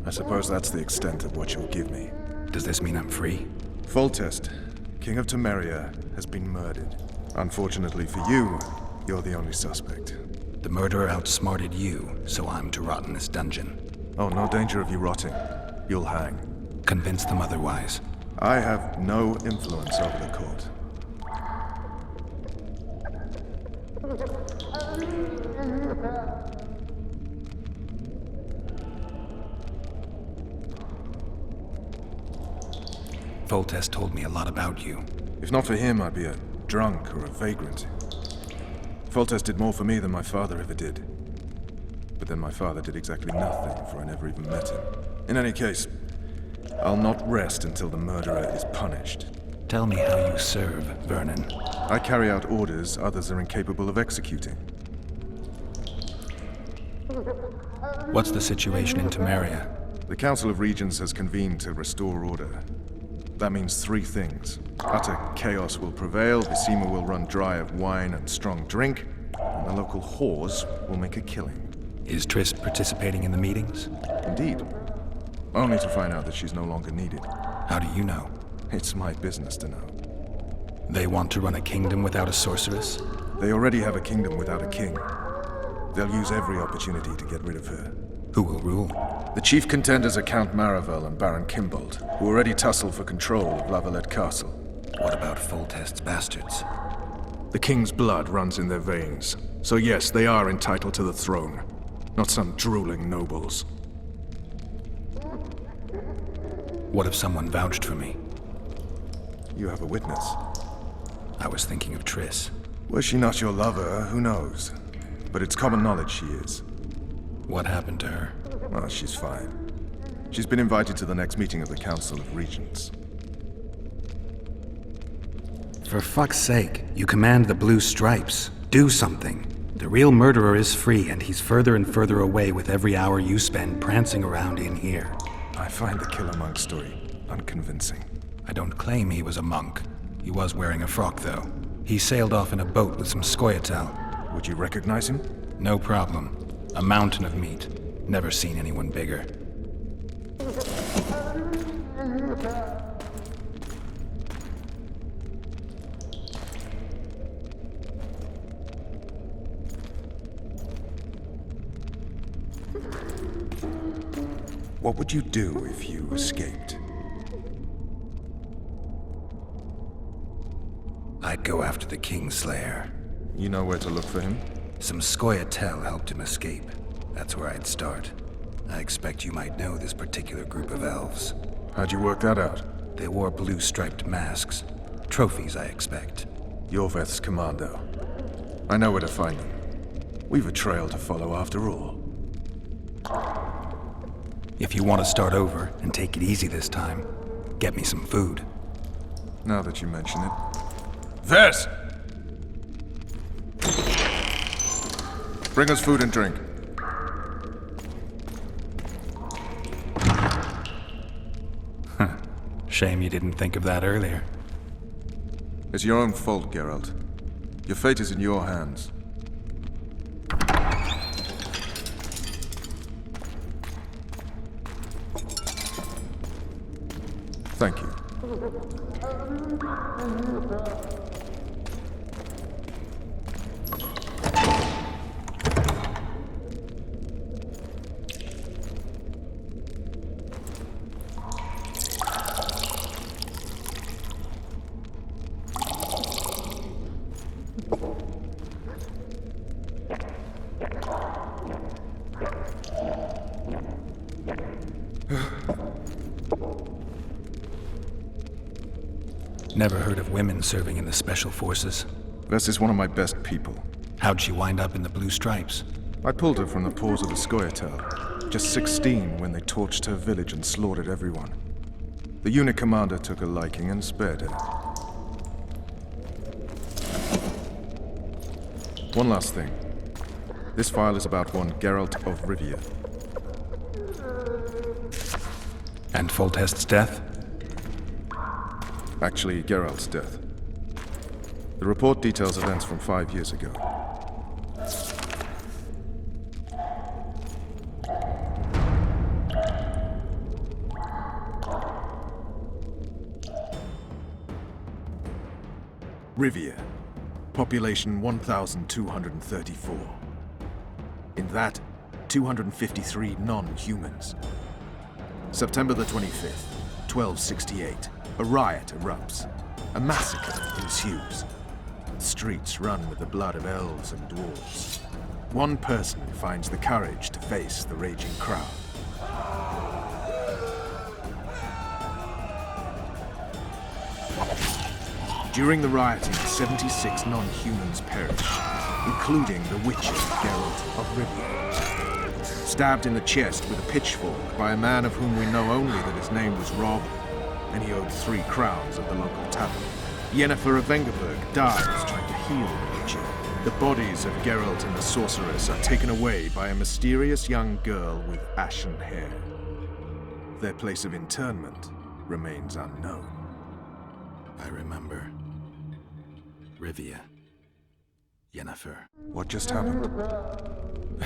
Speaker 12: I suppose that's the extent of what you'll give me.
Speaker 4: Does this mean I'm free?
Speaker 12: Foltest, King of Temeria, has been murdered. Unfortunately for you, you're the only suspect.
Speaker 4: The murderer outsmarted you, so I'm to rot in this dungeon.
Speaker 12: Oh, no danger of you rotting. You'll hang.
Speaker 4: Convince them otherwise.
Speaker 12: I have no influence over the court.
Speaker 4: Foltest told me a lot about you.
Speaker 12: If not for him, I'd be a drunk or a vagrant. Foltest did more for me than my father ever did. But then my father did exactly nothing, for I never even met him. In any case, I'll not rest until the murderer is punished.
Speaker 4: Tell me how you serve, Vernon.
Speaker 12: I carry out orders others are incapable of executing.
Speaker 4: What's the situation in Temeria?
Speaker 12: The Council of Regents has convened to restore order. That means three things. Utter chaos will prevail, Visima will run dry of wine and strong drink, and the local whores will make a killing.
Speaker 4: Is Triss participating in the meetings?
Speaker 12: Indeed. Only to find out that she's no longer needed.
Speaker 4: How do you know?
Speaker 12: It's my business to know.
Speaker 4: They want to run a kingdom without a sorceress?
Speaker 12: They already have a kingdom without a king. They'll use every opportunity to get rid of her.
Speaker 4: Who will rule?
Speaker 12: The chief contenders are Count Maravel and Baron Kimbold, who already tussle for control of Lavalette Castle.
Speaker 4: What about Foltest's bastards?
Speaker 12: The king's blood runs in their veins, so yes, they are entitled to the throne. Not some drooling nobles.
Speaker 4: What if someone vouched for me?
Speaker 12: You have a witness.
Speaker 4: I was thinking of Triss.
Speaker 12: Was she not your lover? Who knows? But it's common knowledge she is.
Speaker 4: What happened to her?
Speaker 12: Well, she's fine. She's been invited to the next meeting of the Council of Regents.
Speaker 4: For fuck's sake, you command the Blue Stripes. Do something. The real murderer is free, and he's further and further away with every hour you spend prancing around in here.
Speaker 12: I find the Killer Monk story unconvincing.
Speaker 4: I don't claim he was a monk. He was wearing a frock, though. He sailed off in a boat with some Scoia'tael.
Speaker 12: Would you recognize him?
Speaker 4: No problem. A mountain of meat. Never seen anyone bigger.
Speaker 12: What would you do if you escaped?
Speaker 4: I'd go after the Kingslayer.
Speaker 12: You know where to look for him?
Speaker 4: Some Scoia'tael helped him escape. That's where I'd start. I expect you might know this particular group of elves.
Speaker 12: How'd you work that out?
Speaker 4: They wore blue-striped masks. Trophies, I expect.
Speaker 12: Yorveth's commando. I know where to find them. We've a trail to follow after all.
Speaker 4: If you want to start over and take it easy this time, get me some food.
Speaker 12: Now that you mention it. Vess! Bring us food and drink.
Speaker 4: Shame you didn't think of that earlier.
Speaker 12: It's your own fault, Geralt. Your fate is in your hands. Thank you.
Speaker 4: Never heard of women serving in the Special Forces.
Speaker 12: Vess is one of my best people.
Speaker 4: How'd she wind up in the Blue Stripes?
Speaker 12: I pulled her from the paws of the Scoia'tael. Just 16 when they torched her village and slaughtered everyone. The unit commander took a liking and spared her. One last thing. This file is about one Geralt of Rivia.
Speaker 4: And Foltest's death?
Speaker 12: Actually, Geralt's death. The report details events from 5 years ago. Rivia. Population 1,234. In that, 253 non-humans. September the 25th, 1268. A riot erupts. A massacre ensues. The streets run with the blood of elves and dwarves. One person finds the courage to face the raging crowd. During the rioting, 76 non-humans perished, including the witcher Geralt of Rivia. Stabbed in the chest with a pitchfork by a man of whom we know only that his name was Rob, and he owed 3 crowns at the local tavern. Yennefer of Vengerberg dies trying to heal the witcher. The bodies of Geralt and the sorceress are taken away by a mysterious young girl with ashen hair. Their place of interment remains unknown.
Speaker 4: I remember. Rivia. Yennefer.
Speaker 12: What just happened?
Speaker 4: I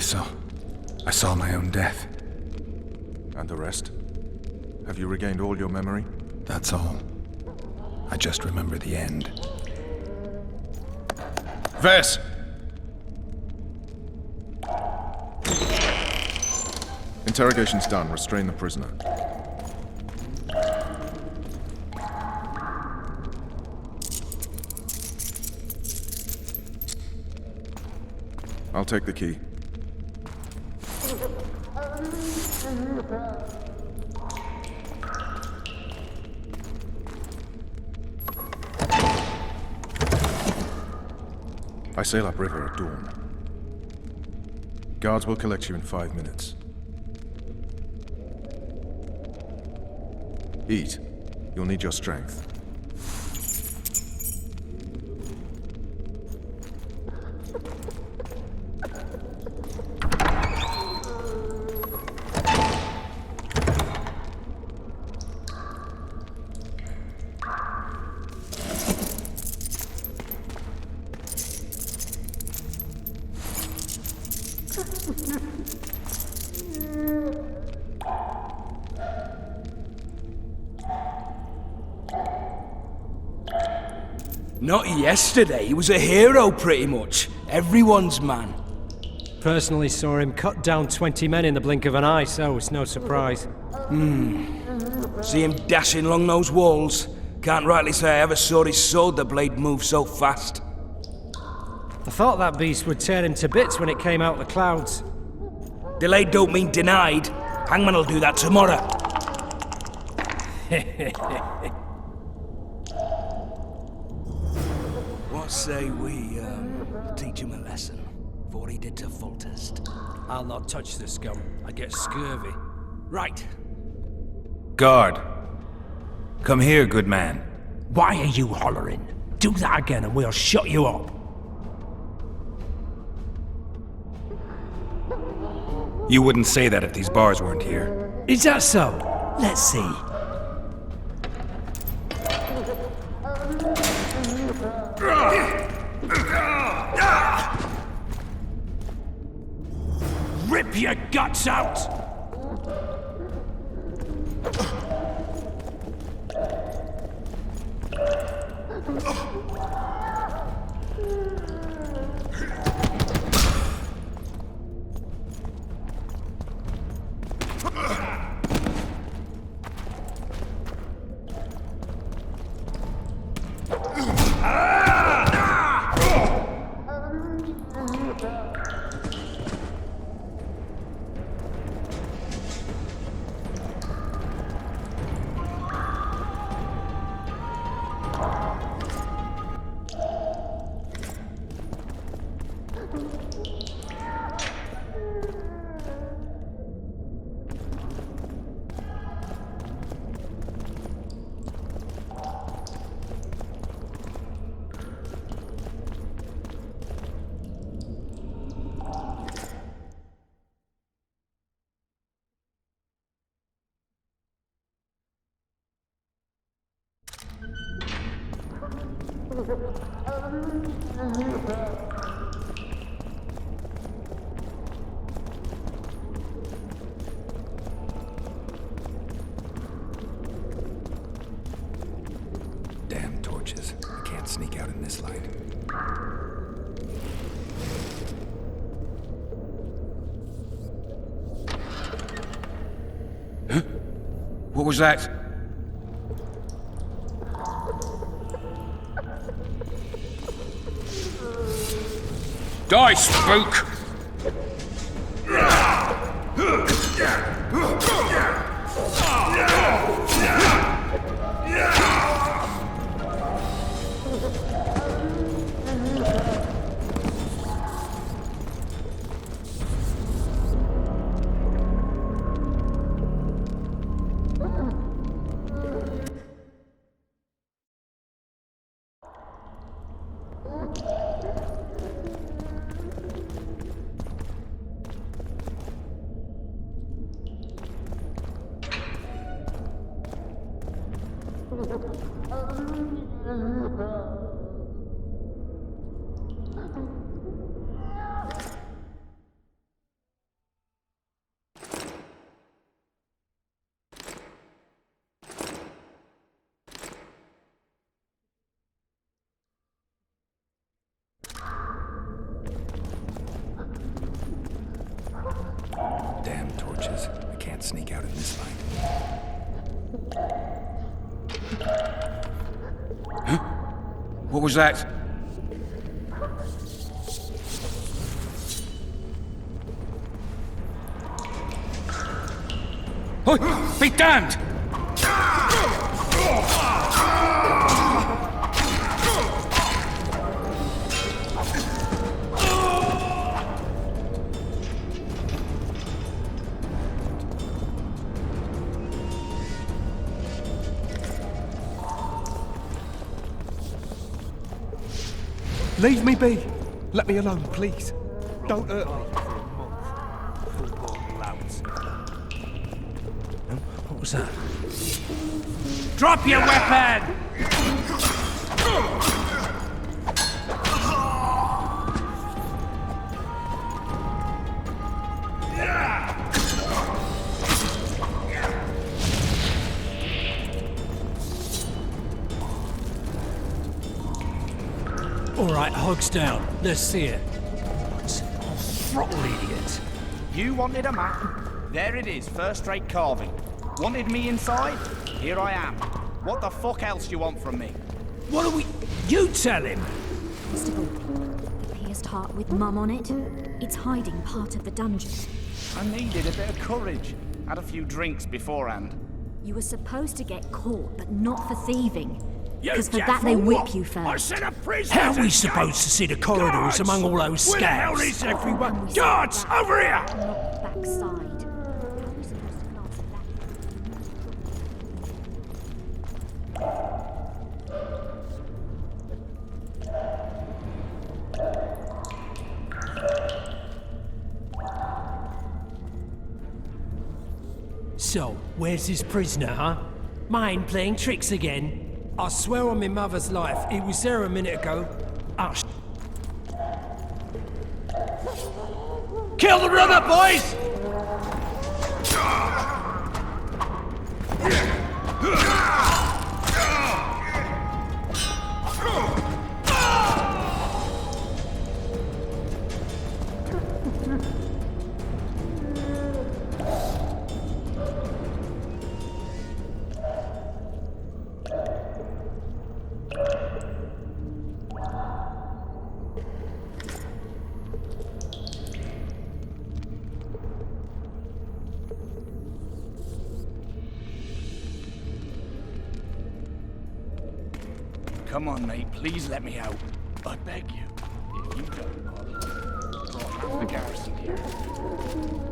Speaker 4: saw my own death.
Speaker 12: And the rest? Have you regained all your memory?
Speaker 4: That's all. I just remember the end.
Speaker 12: Vess! Interrogation's done. Restrain the prisoner. I'll take the key. I sail upriver at dawn. Guards will collect you in 5 minutes. Eat. You'll need your strength.
Speaker 2: Not yesterday, he was a hero pretty much. Everyone's man.
Speaker 8: Personally saw him cut down 20 men in the blink of an eye, so it's no surprise.
Speaker 2: See him dashing along those walls. Can't rightly say I ever saw his sword the blade move so fast.
Speaker 8: I thought that beast would tear him to bits when it came out of the clouds.
Speaker 2: Delayed don't mean denied. Hangman'll do that tomorrow. What say we, teach him a lesson, before he did to Foltest?
Speaker 10: I'll not touch the scum. I get scurvy.
Speaker 2: Right.
Speaker 4: Guard! Come here, good man.
Speaker 10: Why are you hollering? Do that again and we'll shut you up.
Speaker 4: You wouldn't say that if these bars weren't here.
Speaker 10: Is that so? Let's see. Rip your guts out!
Speaker 4: Damn torches. I can't sneak out in this light.
Speaker 2: What was that?
Speaker 11: Die, spook!
Speaker 4: Damn torches. I can't sneak out in this light.
Speaker 11: Huh? What was that? Oh, be damned!
Speaker 9: Leave me be. Let me alone, please. Don't hurt me.
Speaker 10: What was that?
Speaker 2: Drop your weapon!
Speaker 10: All right, hogs down. Let's see it. Throttle idiot.
Speaker 14: You wanted a map? There it is, first-rate carving. Wanted me inside? Here I am. What the fuck else you want from me?
Speaker 10: What are we... You tell him!
Speaker 13: Mr. Bolton, the pierced heart with Mum on it. It's hiding part of the dungeon.
Speaker 14: I needed a bit of courage. Had a few drinks beforehand.
Speaker 13: You were supposed to get caught, but not for thieving.
Speaker 2: You
Speaker 13: Because for
Speaker 2: deaf
Speaker 13: that they
Speaker 2: or
Speaker 13: whip
Speaker 2: what?
Speaker 13: you
Speaker 2: I
Speaker 13: first.
Speaker 2: said a prisoner.
Speaker 10: How are we supposed to see the corridors among all those
Speaker 2: Where the hell
Speaker 10: scabs?
Speaker 2: is everyone? Guards, over here!
Speaker 13: Not backside. How are we supposed to glance at that?
Speaker 10: So, where's this prisoner, huh? Mind playing tricks again? I swear on my mother's life, he was there a minute ago. Ah,
Speaker 2: Kill the runner, boys!
Speaker 14: Come on, mate. Please let me out. I beg you. If you don't, I'll brought half the garrison here.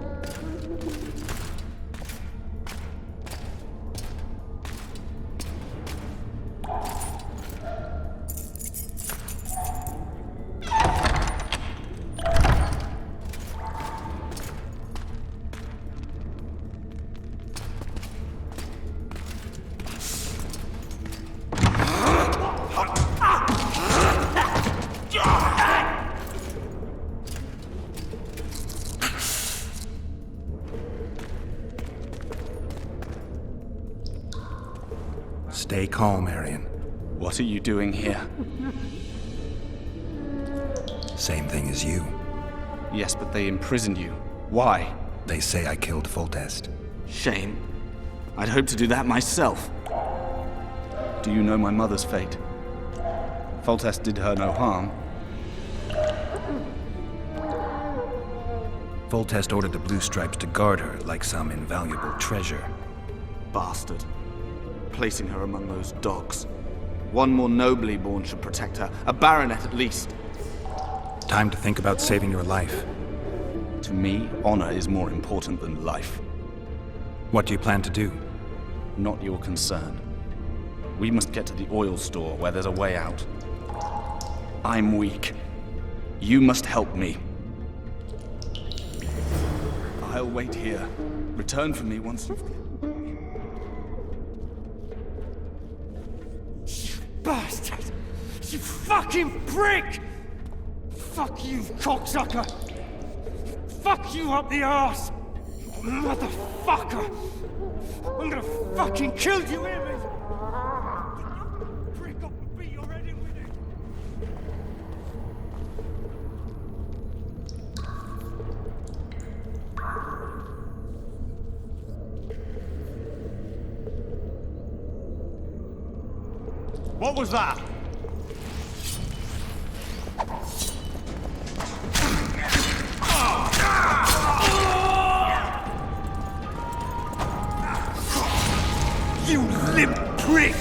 Speaker 4: Stay calm, Arian.
Speaker 14: What are you doing here?
Speaker 4: Same thing as you.
Speaker 14: Yes, but they imprisoned you. Why?
Speaker 4: They say I killed Foltest.
Speaker 14: Shame. I'd hoped to do that myself. Do you know my mother's fate? Foltest did her no harm.
Speaker 4: Foltest ordered the Blue Stripes to guard her like some invaluable treasure.
Speaker 14: Bastard. Placing her among those dogs. One more nobly born should protect her. A baronet at least.
Speaker 4: Time to think about saving your life.
Speaker 14: To me, honor is more important than life.
Speaker 4: What do you plan to do?
Speaker 14: Not your concern. We must get to the oil store where there's a way out. I'm weak. You must help me. I'll wait here. Return for me once you've...
Speaker 11: Bastard! You fucking prick! Fuck you, cocksucker! Fuck you up the arse! Motherfucker! I'm gonna fucking kill you, hear me? Prick up and beat your head in with it!
Speaker 18: What was that?
Speaker 11: You limp prick!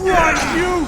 Speaker 11: Right, you!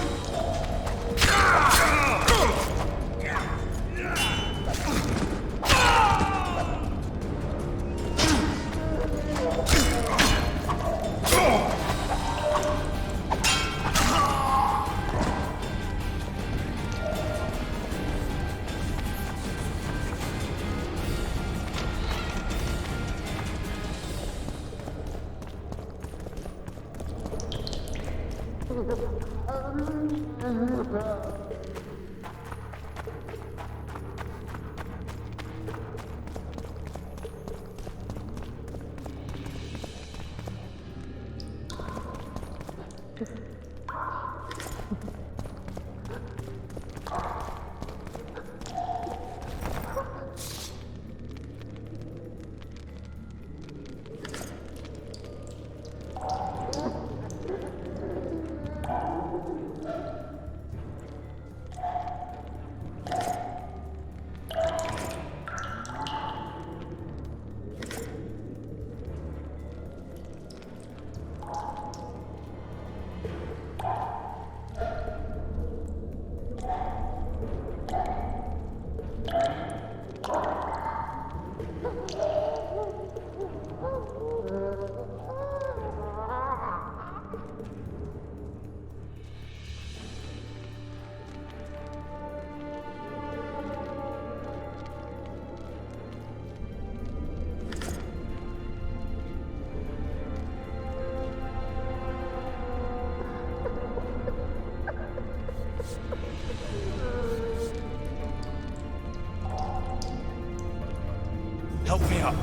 Speaker 14: Help me up.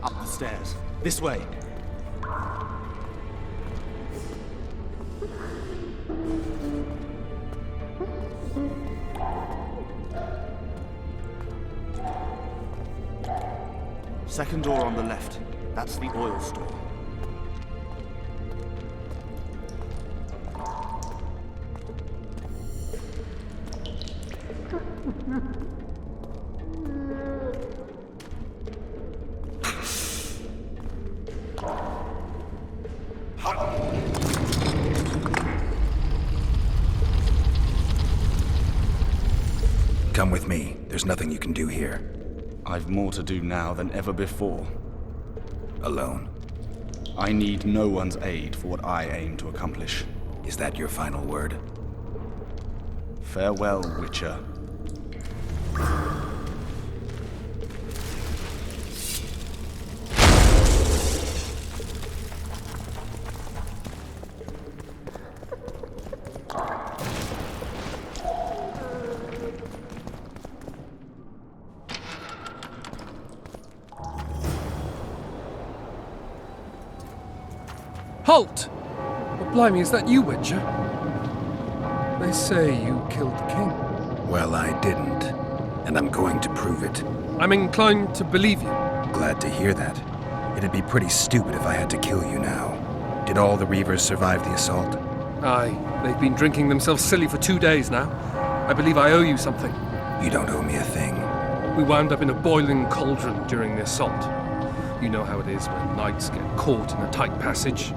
Speaker 14: Up the stairs. This way. Second door on the left. That's the oil store.
Speaker 4: Come with me. There's nothing you can do here.
Speaker 14: I've more to do now than ever before.
Speaker 4: Alone?
Speaker 14: I need no one's aid for what I aim to accomplish.
Speaker 4: Is that your final word?
Speaker 14: Farewell, Witcher.
Speaker 6: Halt! But blimey, is that you, Witcher? They say you killed the king.
Speaker 4: Well, I didn't. And I'm going to prove it.
Speaker 6: I'm inclined to believe you.
Speaker 4: Glad to hear that. It'd be pretty stupid if I had to kill you now. Did all the Reavers survive the assault?
Speaker 6: Aye, they've been drinking themselves silly for 2 days now. I believe I owe you something.
Speaker 4: You don't owe me a thing.
Speaker 6: We wound up in a boiling cauldron during the assault. You know how it is when knights get caught in a tight passage.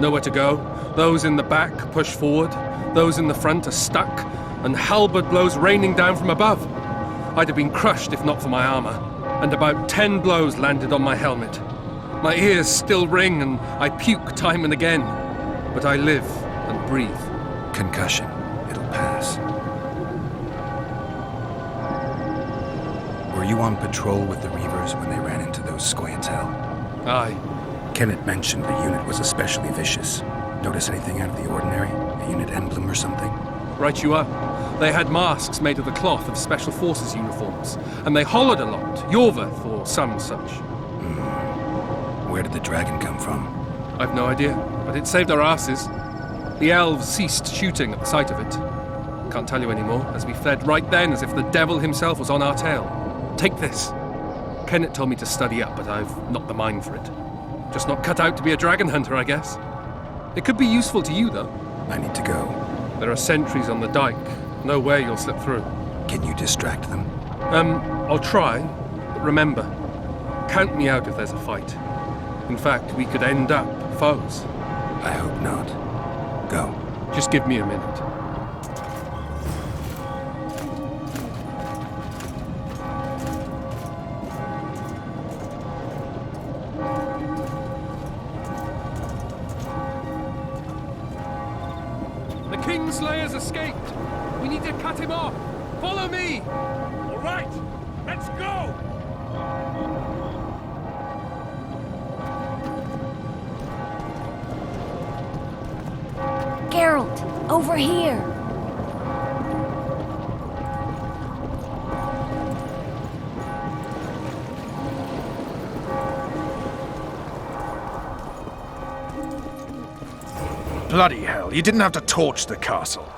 Speaker 6: Nowhere to go. Those in the back push forward. Those in the front are stuck. And halberd blows raining down from above. I'd have been crushed if not for my armor. And about 10 blows landed on my helmet. My ears still ring and I puke time and again. But I live and breathe.
Speaker 4: Concussion. It'll pass. Were you on patrol with the Reavers when they ran into those Scoia'tael?
Speaker 6: Aye.
Speaker 4: Kenneth mentioned the unit was especially vicious. Notice anything out of the ordinary? A unit emblem or something?
Speaker 6: Right you are. They had masks made of the cloth of Special Forces uniforms, and they hollered a lot, Yorveth or some such.
Speaker 4: Where did the dragon come from?
Speaker 6: I've no idea, but it saved our asses. The elves ceased shooting at the sight of it. Can't tell you anymore, as we fled right then as if the devil himself was on our tail. Take this. Kenneth told me to study up, but I've not the mind for it. Just not cut out to be a dragon hunter, I guess. It could be useful to you, though.
Speaker 4: I need to go.
Speaker 6: There are sentries on the dike. No way you'll slip through.
Speaker 4: Can you distract them?
Speaker 6: I'll try. But remember, count me out if there's a fight. In fact, we could end up foes.
Speaker 4: I hope not. Go.
Speaker 6: Just give me a minute. Kingslayer's escaped! We need to cut him off! Follow me!
Speaker 11: All right, let's go!
Speaker 13: Geralt, over here!
Speaker 12: Bloody hell, you didn't have to torch the castle.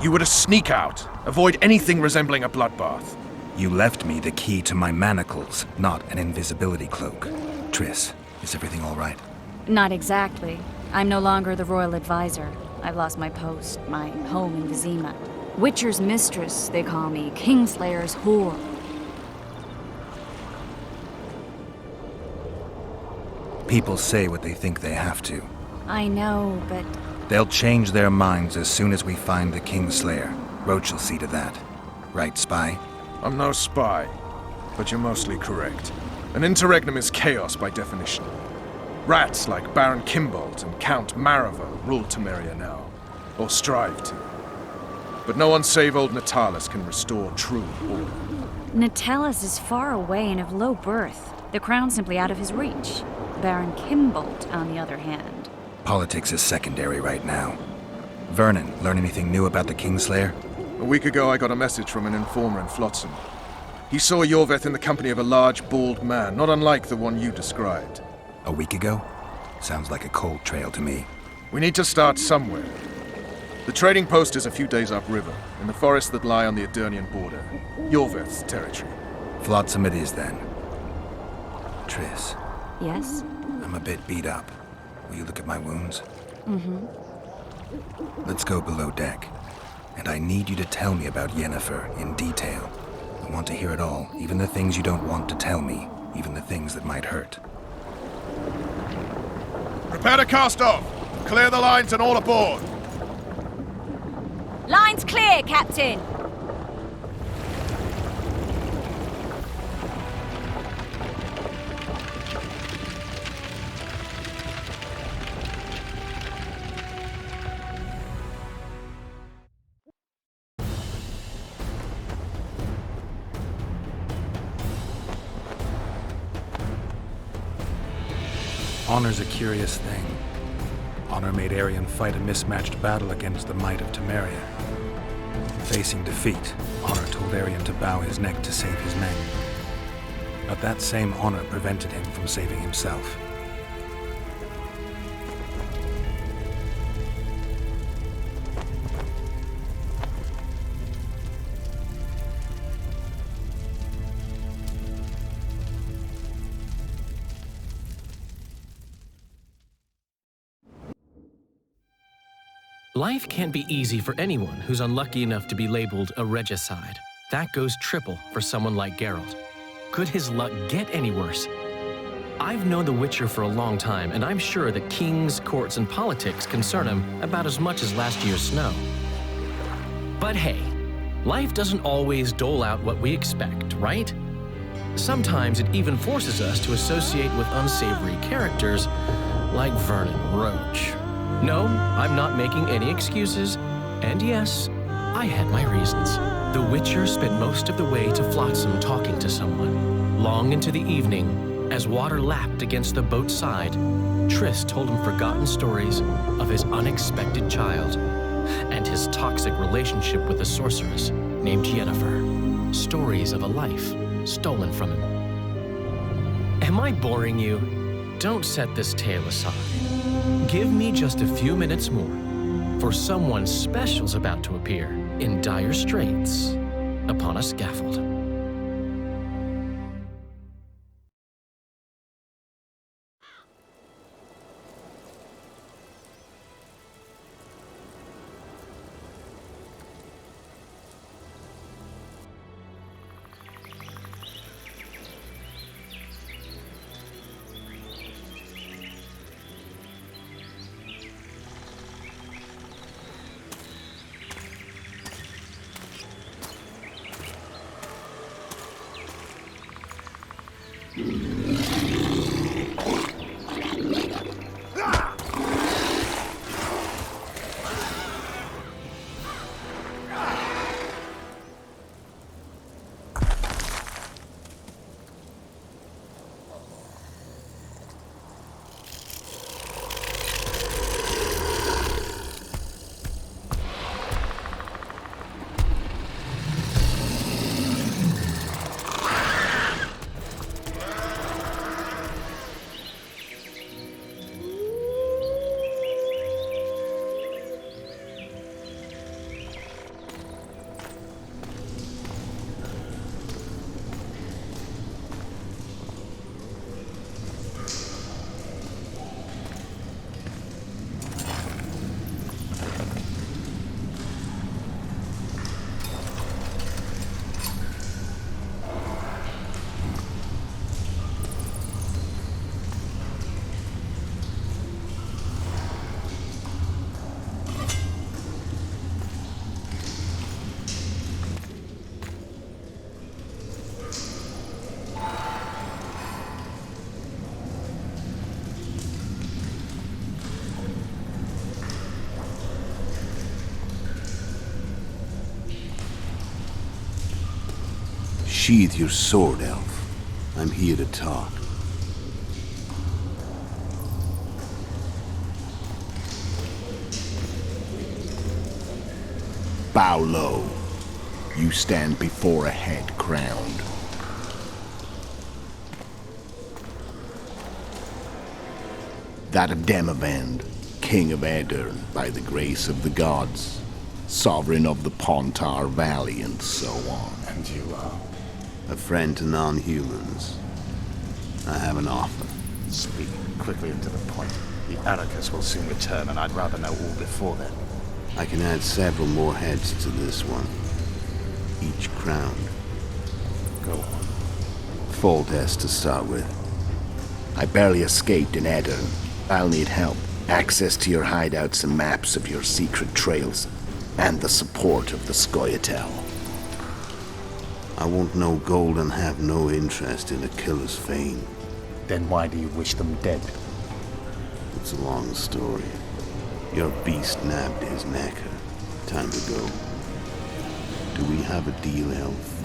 Speaker 12: You were to sneak out, avoid anything resembling a bloodbath.
Speaker 4: You left me the key to my manacles, not an invisibility cloak. Triss, is everything all right?
Speaker 13: Not exactly. I'm no longer the royal advisor. I've lost my post, my home in Vizima. Witcher's mistress, they call me. Kingslayer's whore.
Speaker 4: People say what they think they have to.
Speaker 13: I know, but...
Speaker 4: They'll change their minds as soon as we find the Kingslayer. Roach will see to that. Right, spy?
Speaker 12: I'm no spy, but you're mostly correct. An interregnum is chaos by definition. Rats like Baron Kimbolt and Count Maravel rule Temeria now, or strive to. But no one save old Natalis can restore true order.
Speaker 13: Natalis is far away and of low birth. The crown's simply out of his reach. Baron Kimbolt, on the other hand.
Speaker 4: Politics is secondary right now. Vernon, learn anything new about the Kingslayer?
Speaker 12: A week ago I got a message from an informer in Flotsam. He saw Yorveth in the company of a large, bald man, not unlike the one you described.
Speaker 4: A week ago? Sounds like a cold trail to me.
Speaker 12: We need to start somewhere. The trading post is a few days upriver, in the forests that lie on the Aedirnian border. Yorveth's territory.
Speaker 4: Flotsam it is, then. Triss,
Speaker 13: Yes?
Speaker 4: I'm a bit beat up. Will you look at my wounds?
Speaker 13: Mm-hmm.
Speaker 4: Let's go below deck. And I need you to tell me about Yennefer in detail. I want to hear it all, even the things you don't want to tell me, even the things that might hurt.
Speaker 12: Prepare to cast off! Clear the lines and all aboard!
Speaker 16: Line's clear, Captain.
Speaker 4: Honor's a curious thing. Honor made Arion fight a mismatched battle against the might of Temeria. Facing defeat, Honor told Arion to bow his neck to save his men. But that same honor prevented him from saving himself.
Speaker 20: Life can't be easy for anyone who's unlucky enough to be labeled a regicide. That goes triple for someone like Geralt. Could his luck get any worse? I've known the Witcher for a long time, and I'm sure that kings, courts, and politics concern him about as much as last year's snow. But hey, life doesn't always dole out what we expect, right? Sometimes it even forces us to associate with unsavory characters like Vernon Roach. No, I'm not making any excuses, and yes, I had my reasons. The Witcher spent most of the way to Flotsam talking to someone. Long into the evening, as water lapped against the boat's side, Triss told him forgotten stories of his unexpected child and his toxic relationship with a sorceress named Yennefer. Stories of a life stolen from him. Am I boring you? Don't set this tale aside. Give me just a few minutes more, for someone special's about to appear in dire straits upon a scaffold.
Speaker 19: Sheathe your sword, Elf. I'm here to talk. Bow low. You stand before a head crowned. That of Demavend, King of Aedirn, by the grace of the gods, sovereign of the Pontar Valley, and so on.
Speaker 12: And you are?
Speaker 19: A friend to non-humans. I have an offer.
Speaker 21: Speak quickly and to the point. The Arrakis will soon return, and I'd rather know all before then.
Speaker 19: I can add several more heads to this one. Each crowned.
Speaker 21: Go on.
Speaker 19: Foltest to start with. I barely escaped in Edirn. I'll need help. Access to your hideouts and maps of your secret trails. And the support of the Scoia'tael. I want no gold and have no interest in a killer's fame.
Speaker 21: Then why do you wish them dead?
Speaker 19: It's a long story. Your beast nabbed his necker. Time to go. Do we have a deal, Elf?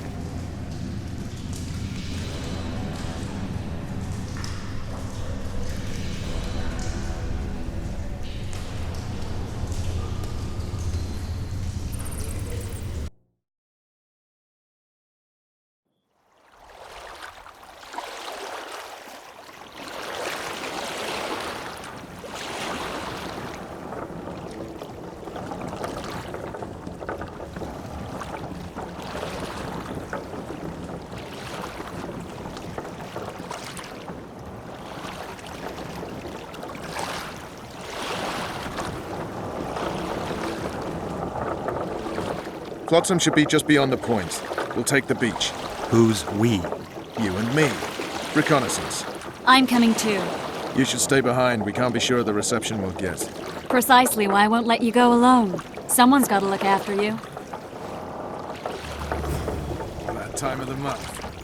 Speaker 12: Flotsam should be just beyond the point. We'll take the beach.
Speaker 4: Who's we?
Speaker 12: You and me. Reconnaissance.
Speaker 13: I'm coming too.
Speaker 12: You should stay behind. We can't be sure of the reception we'll get.
Speaker 13: Precisely why I won't let you go alone. Someone's got to look after you.
Speaker 12: That time of the month.